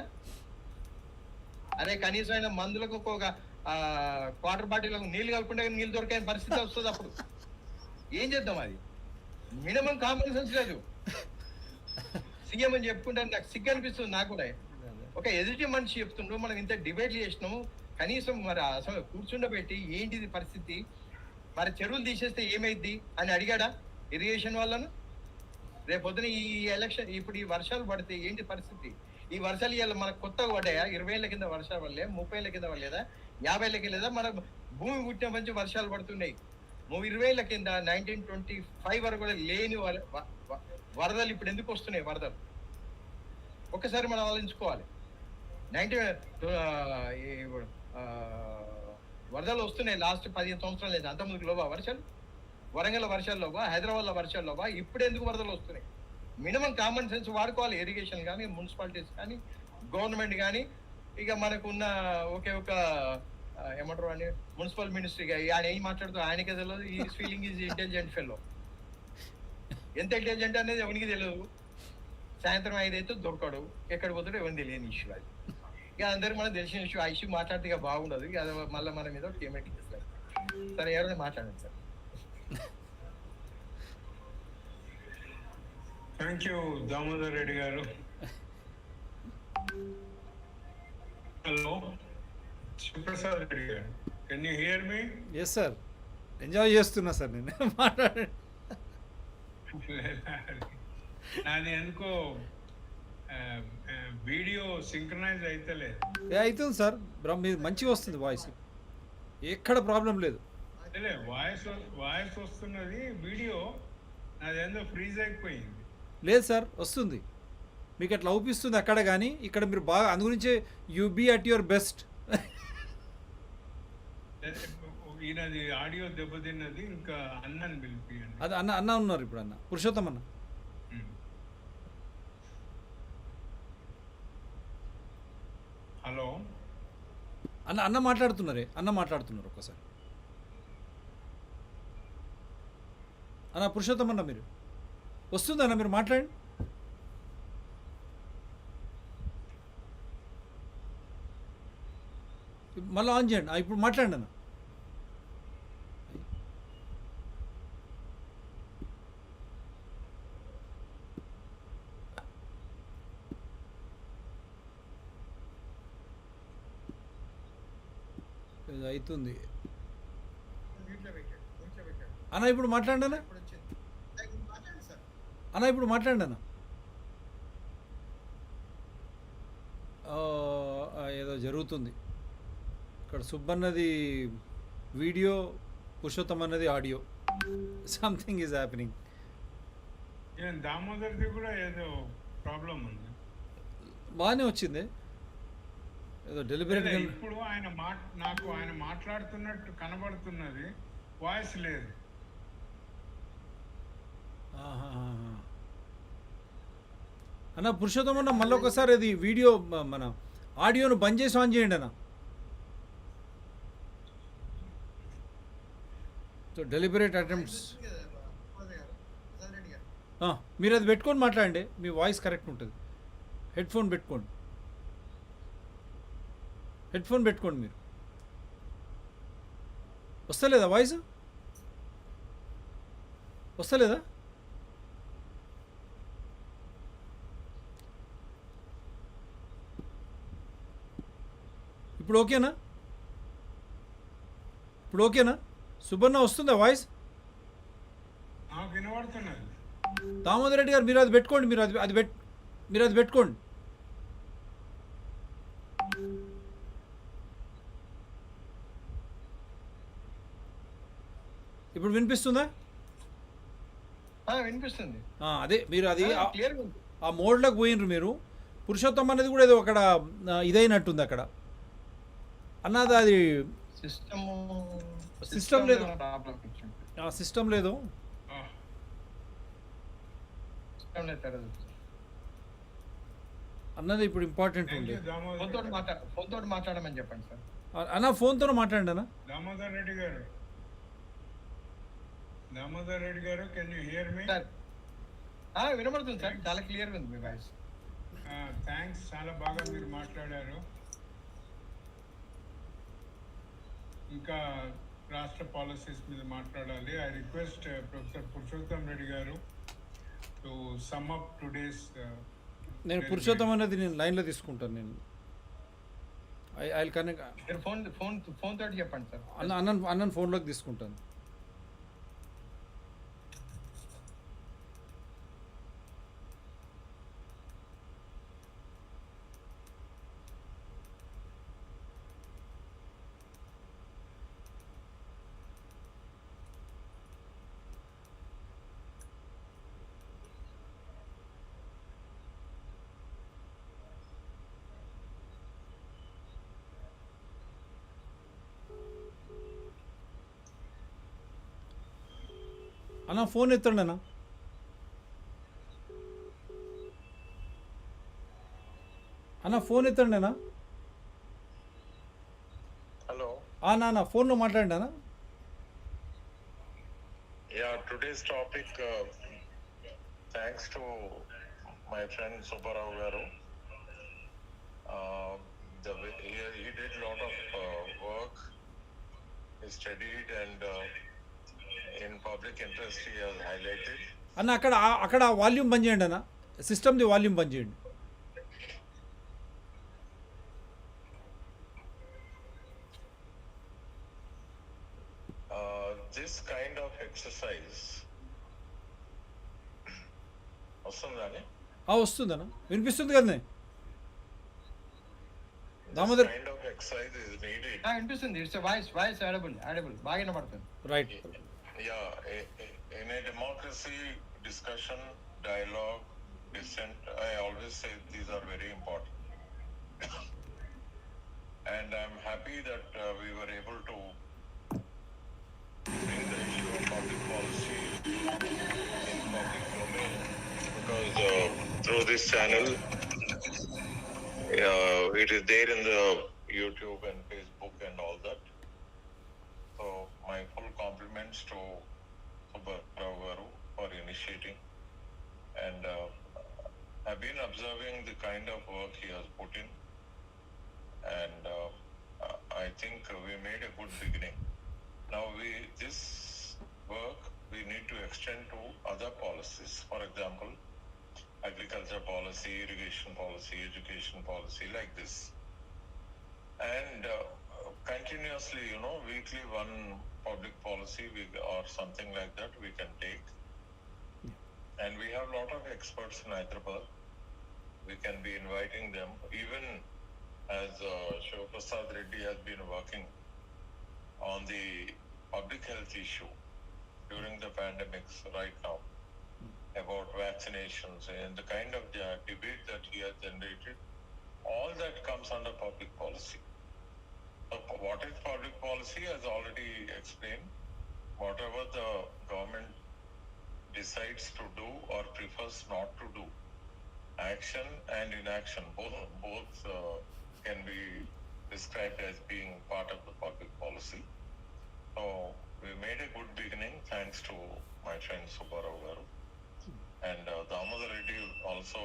[SPEAKER 6] అరే కనీసం అయినా మందులకు ఒక క్వార్టర్ బాటిల్ నీళ్లు కలుపుకుంటే నీళ్ళు దొరికే పరిస్థితి వస్తుంది. అప్పుడు ఏం చేద్దాం? అది మినిమం కామన్ సెన్స్ లేదు. సీఎం అని చెప్పుకుంటే నాకు సిగ్గు అనిపిస్తుంది. నాకు కూడా ఒక ఎదుటి మనిషి చెప్తుండ్రు, మనం ఇంత డిబేట్లు చేసినాము, కనీసం మరి అసలు కూర్చుండబెట్టి ఏంటిది పరిస్థితి, మరి చెరువులు తీసేస్తే ఏమైద్ది అని అడిగాడా ఇరిగేషన్ వాళ్ళను? రేపొద్దున ఈ ఎలక్షన్ ఇప్పుడు ఈ వర్షాలు పడితే ఏంటి పరిస్థితి? ఈ వర్షాలు ఇవాళ మనకు కొత్తగా పడ్డాయా? 20 ఏళ్ల కింద వర్షాలు పడలే, 30 ఏళ్ల కింద పడలేదా, 50 ఏళ్ల కింద మన భూమి పుట్టిన మంచి వర్షాలు పడుతున్నాయి. 20 ఏళ్ల కింద 1925 వరకు కూడా లేని వరదలు ఇప్పుడు ఎందుకు వస్తున్నాయి? వరదలు ఒక్కసారి మనం ఆలోచించుకోవాలి. వరదలు వస్తున్నాయి లాస్ట్ 15 సంవత్సరాలు లేదు, అంతకుముందుకు లోబా వర్షాలు? వరంగల్ వర్షాల్లోబా, హైదరాబాద్లో వర్షాల్లోబా, ఇప్పుడు ఎందుకు వరదలు వస్తున్నాయి? మినిమం కామన్ సెన్స్ వాడుకోవాలి. ఇరిగేషన్ కానీ, మున్సిపాలిటీస్ కానీ, గవర్నమెంట్ కానీ. ఇక మనకున్న ఒకే ఒక ఏమంటారు అని మున్సిపల్ మినిస్ట్రీగా ఆయన ఏం మాట్లాడుతూ ఆయనకే తెలియదు. ఈ ఫీలింగ్ ఈజ్ ఇంటెలిజెంట్ ఫెలో. ఎంత ఇంటెలిజెంట్ అనేది ఎవరికి తెలియదు. సాయంత్రం 5 అయితే దొరకడు, ఎక్కడ పోతాడో ఎవరికి తెలియని ఇష్యూ అది. ఇక అందరికి మనకు తెలిసిన ఇష్యూ. ఆ ఇష్యూ మాట్లాడితే ఇక బాగుండదు. ఇక అది మళ్ళీ మన మీద పేమెంట్ ఇస్తారు. సరే, ఎవరైనా మాట్లాడండి sir.
[SPEAKER 2] Thank you Damodar Reddy garu. Hello Shivaprasad Reddy garu, can you hear me?
[SPEAKER 1] Yes sir, enjoy చేస్తున్నా సార్ నేను. మాట్లాడండి.
[SPEAKER 2] నాది ఎందుకో వీడియో సింక్రనైజ్ అయితలేదు.
[SPEAKER 1] అవుతుంది సార్, మీరు మంచిగా వస్తుంది వాయిస్, ఎక్కడ ప్రాబ్లం లేదు.
[SPEAKER 2] అదే వాయిస్ వస్తున్నది, వీడియో నాదేందో ఫ్రీజ్ అయిపోయింది.
[SPEAKER 1] లేదు సార్, వస్తుంది. మీకు అట్లా అవుపిస్తుంది అక్కడ, కానీ ఇక్కడ మీరు బాగా, అందు గురించే you be at your best.
[SPEAKER 2] ఈయనది ఆడియో దెబ్బతిన్నది. ఇంకా అన్నని పిలిపియండి.
[SPEAKER 1] అది అన్న ఉన్నారు ఇప్పుడు, అన్న పురుషోత్తం అన్న.
[SPEAKER 2] హలో
[SPEAKER 1] అన్న మాట్లాడుతున్నారే, అన్న మాట్లాడుతున్నారు ఒక్కసారి. అన్న పురుషోత్తం అన్న, మీరు వస్తుందన్న, మీరు మాట్లాడండి. మళ్ళీ ఆన్ చేయండి. ఇప్పుడు మాట్లాడండి అన్న. ఇది అవుతుంది అన్న. ఇప్పుడు మాట్లాడండి అన్న. అన్న ఇప్పుడు మాట్లాడండి అన్న. ఏదో జరుగుతుంది ఇక్కడ. సుబ్బన్నది వీడియో, పురుషోత్తం అన్నది ఆడియో. Something is happening.
[SPEAKER 2] దామోదర్ది కూడా ఏదో ప్రాబ్లం ఉంది.
[SPEAKER 1] బాగానే వచ్చింది, ఏదో డెలిబరేట్గా.
[SPEAKER 2] ఇప్పుడు నాకు ఆయన మాట్లాడుతున్నట్టు కనబడుతున్నది, వాయిస్ లేదు.
[SPEAKER 1] అన్న పురుషోత్తం అన్న, మళ్ళీ ఒకసారి అది వీడియో, మన ఆడియోను బంద్ చేసి ఆన్ చేయండి అన్న. So deliberate attempts. మీరు అది పెట్టుకొని మాట్లాడండి, మీ వాయిస్ కరెక్ట్ ఉంటుంది. హెడ్ ఫోన్ పెట్టుకోండి మీరు. వస్తలేదా వాయిస్? వస్తలేదా? ఇప్పుడు ఓకేనా? సుబ్బన్న వస్తుందా వాయిస్?
[SPEAKER 2] వినబడుతున్నది.
[SPEAKER 1] దామోదర్ రెడ్డి గారు, మీరు అది పెట్టుకోండి. మీరు అది పెట్టుకోండి. ఇప్పుడు వినిపిస్తుందా?
[SPEAKER 6] వినిపిస్తుంది.
[SPEAKER 1] అదే మీరు అది
[SPEAKER 6] క్లియర్
[SPEAKER 1] ఆ మోడ్లోకి పోయినరు మీరు. పురుషోత్తం అనేది కూడా ఏదో అక్కడ ఇదైనట్టుంది అక్కడ అన్నది. అది సిస్టమ్ లేదు, సిస్టమ్ లేదు. అన్నది ఇప్పుడు ఇంపార్టెంట్ ఉంది.
[SPEAKER 6] ఫోన్ తోటి మాట్లాడమని చెప్పండి సార్.
[SPEAKER 1] అన్న ఫోన్తో మాట్లాడండి అన్న.
[SPEAKER 2] Damodar Reddy garu can you hear మీ?
[SPEAKER 6] వినబడుతుంది సార్, చాలా క్లియర్గా ఉంది మీ వాయిస్.
[SPEAKER 2] థ్యాంక్స్, చాలా బాగా మీరు మాట్లాడారు. ఇంకా రాష్ట్ర పాలసీస్ మీద మాట్లాడాలి. I request professor Purushottam Reddy గారు టు సమ్ అప్ టుడేస్.
[SPEAKER 1] నేను పురుషోత్తం అనేది నేను లైన్లో తీసుకుంటాను. నేను ఐ కనెక్ట్.
[SPEAKER 6] ఫోన్ తోటి చెప్పండి సార్.
[SPEAKER 1] అన్నను ఫోన్లోకి తీసుకుంటాను. అన్న ఫోన్ ఎత్తండి అన్న. అన్న ఫోన్ ఎత్తండి అన్న.
[SPEAKER 3] Hello.
[SPEAKER 1] నాన్న ఫోన్లో మాట్లాడండి అన్న.
[SPEAKER 3] Yeah, today's topic, thanks to my friend Subbarao Garu. He did a lot of work. He studied and in public interest he has highlighted.
[SPEAKER 1] అన్న అక్కడ వాల్యూమ్ బంద్ చేయండి అన్న, సిస్టమ్ది వాల్యూమ్ బంద్ చేయండి.
[SPEAKER 3] This kind of exercise వస్తుందని
[SPEAKER 1] వస్తుందన్న, వినిపిస్తుంది కదనే
[SPEAKER 3] this
[SPEAKER 1] Damodar.
[SPEAKER 3] kind of exercise is needed.
[SPEAKER 6] అనిపిస్తుంది. ఇట్స్ వాయిస్ ఆడబుల్ బాగా వినపడుతుంది.
[SPEAKER 1] Right.
[SPEAKER 3] Yeah, in a democracy, discussion, dialogue, dissent, I always say these are very important. And I'm happy that we were able to bring the issue of public policy in public domain because through this channel, it is there in the YouTube and Facebook and all that. So my full compliments to Subbarao Garu for initiating, and I've been observing the kind of work he has put in, and I think we made a good beginning. Now this work we need to extend to other policies. For example, agriculture policy, irrigation policy, education policy, like this. And continuously, weekly one public policy or something like that we can take. And we have a lot of experts in Hyderabad. We can be inviting them, even as Shiv Prasad Reddy has been working on the public health issue during the pandemics right now about vaccinations and the kind of debate that he has generated. All that comes under public policy. So what is public policy? As already explained, whatever the government decides to do or prefers not to do, action and inaction both can be described as being part of the public policy. So we made a good beginning thanks to my friend Subbarao Garu, and Damodar Reddy also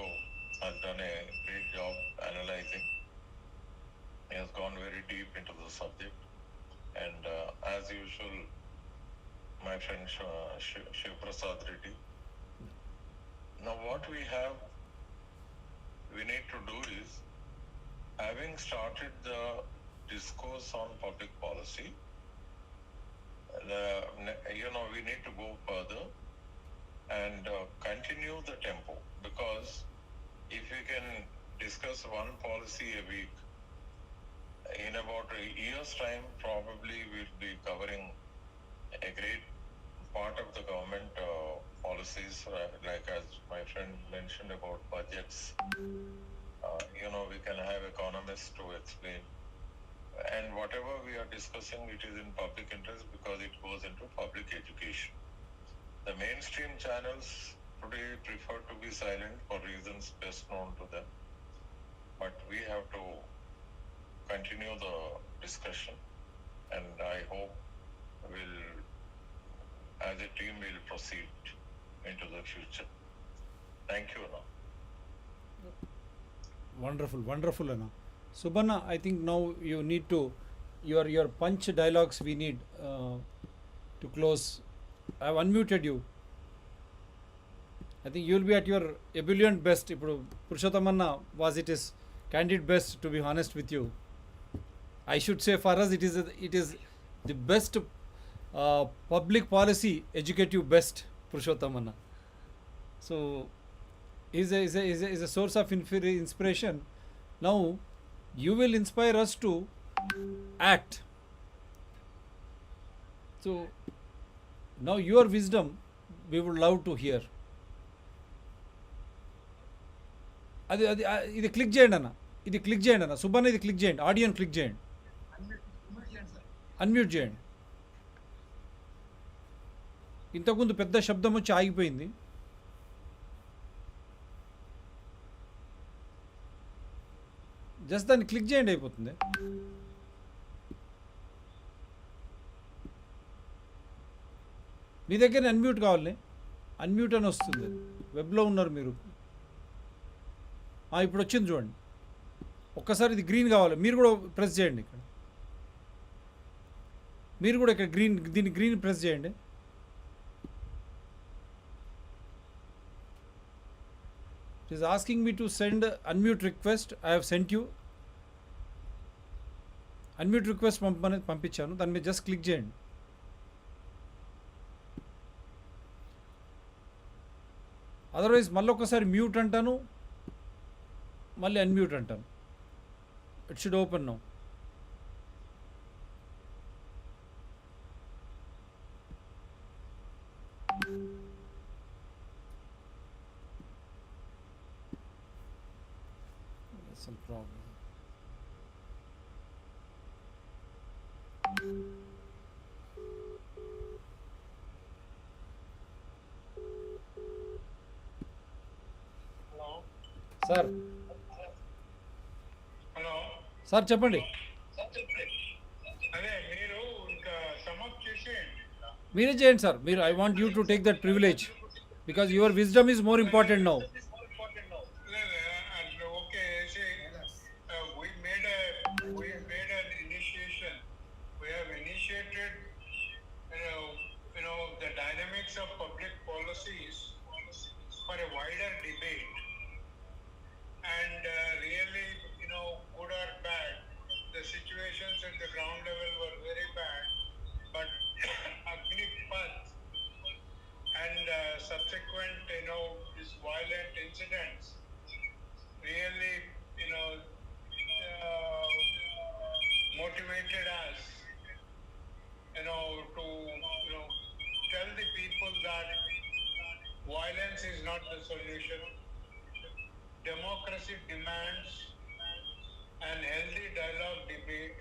[SPEAKER 3] has done a great job analyzing. He has gone very deep into the subject, and as usual, my friend Shiv Prasad Reddy. Now what we need to do is, having started the discourse on public policy, we need to go further and continue the tempo, because if we can discuss one policy a week, in about a year's time, probably we'll be covering a great part of the government policies, like as my friend mentioned about budgets. We can have economists to explain. And whatever we are discussing, it is in public interest because it goes into public education. The mainstream channels today prefer to be silent for reasons best known to them. But we have to continue the discussion, and I hope as a team we'll proceed into the future. Thank you.
[SPEAKER 1] Wonderful Anna. Subanna, I think now you need to your punch dialogues we need to close. I have unmuted you. I think you will be at your ebullient best. Ippudu Purushottam Anna was it is candid best, to be honest with you. I should say for us it is the best public policy educative best, Purushottam Anna. So is a source of inspiration. Now you will inspire us to act. So now your wisdom we would love to hear. ఇది click చేయండి అన్న, సుబ్బన్న ఇది click చేయండి, ఆడియోని click చేయండి, unmute చేయండి. ఇంతకుముందు పెద్ద శబ్దం వచ్చి ఆగిపోయింది. జస్ట్ దాన్ని క్లిక్ చేయండి, అయిపోతుంది. మీ దగ్గర అన్మ్యూట్ కావాలి, అన్మ్యూట్ అని వస్తుంది. వెబ్లో ఉన్నారు మీరు. ఇప్పుడు వచ్చింది చూడండి. ఒక్కసారి ఇది గ్రీన్ కావాలి, మీరు కూడా ప్రెస్ చేయండి. ఇక్కడ మీరు కూడా ఇక్కడ గ్రీన్, దీన్ని గ్రీన్ ప్రెస్ చేయండి. It is asking me to send unmute request. I have sent you unmute request పంపించాను. దాని మీద జస్ట్ క్లిక్ చేయండి. అదర్వైజ్ మళ్ళీ ఒకసారి మ్యూట్ అంటాను, మళ్ళీ అన్మ్యూట్ అంటాను. It should open now. Some problem. Sir
[SPEAKER 2] hello
[SPEAKER 1] sir చెప్పండి.
[SPEAKER 2] అదే మీరు ఇంకా సమప్ చేసేయండి.
[SPEAKER 1] మీరే చేయండి సార్. మీరు, I want you to take that privilege because your wisdom is more important now.
[SPEAKER 2] Okay, see, we made an initiation. We have initiated, the dynamics of public policies for a wider debate. And really, good or bad, the situations at the ground level were very bad. But Agnipath and subsequent, these violent incidents really, motivated us, to, tell the people that violence is not the solution. Democracy demands an healthy dialogue debate,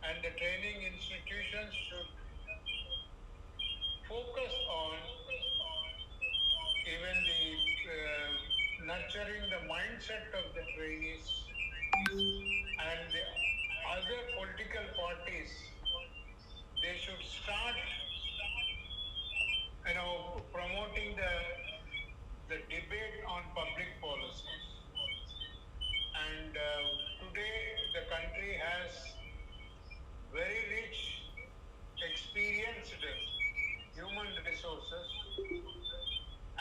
[SPEAKER 2] and the training institutions should focus on even the nurturing the mindset of the trainees, and the other political parties, they should start promoting the debate on public policies. And today the country has very rich, experienced human resources,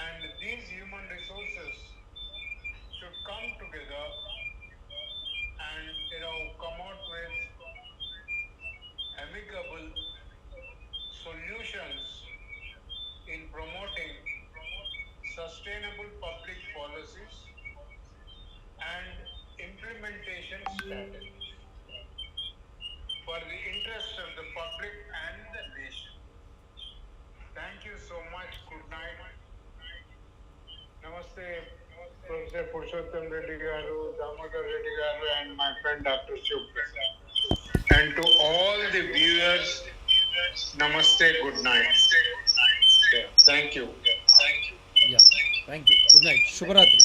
[SPEAKER 2] and these human resources should come together and come out with amicable solutions in promoting sustainable public policies and implementation strategies for the interest of the public and the nation. Thank you so much. Good night. Namaste, Professor Purushottam Reddy Garu, Damodar Reddy Garu, and my friend Dr. Shiv Prasad. And to all the viewers, namaste, good night. Yeah, thank you.
[SPEAKER 1] Yeah, thank you. Good night, శుభరాత్రి.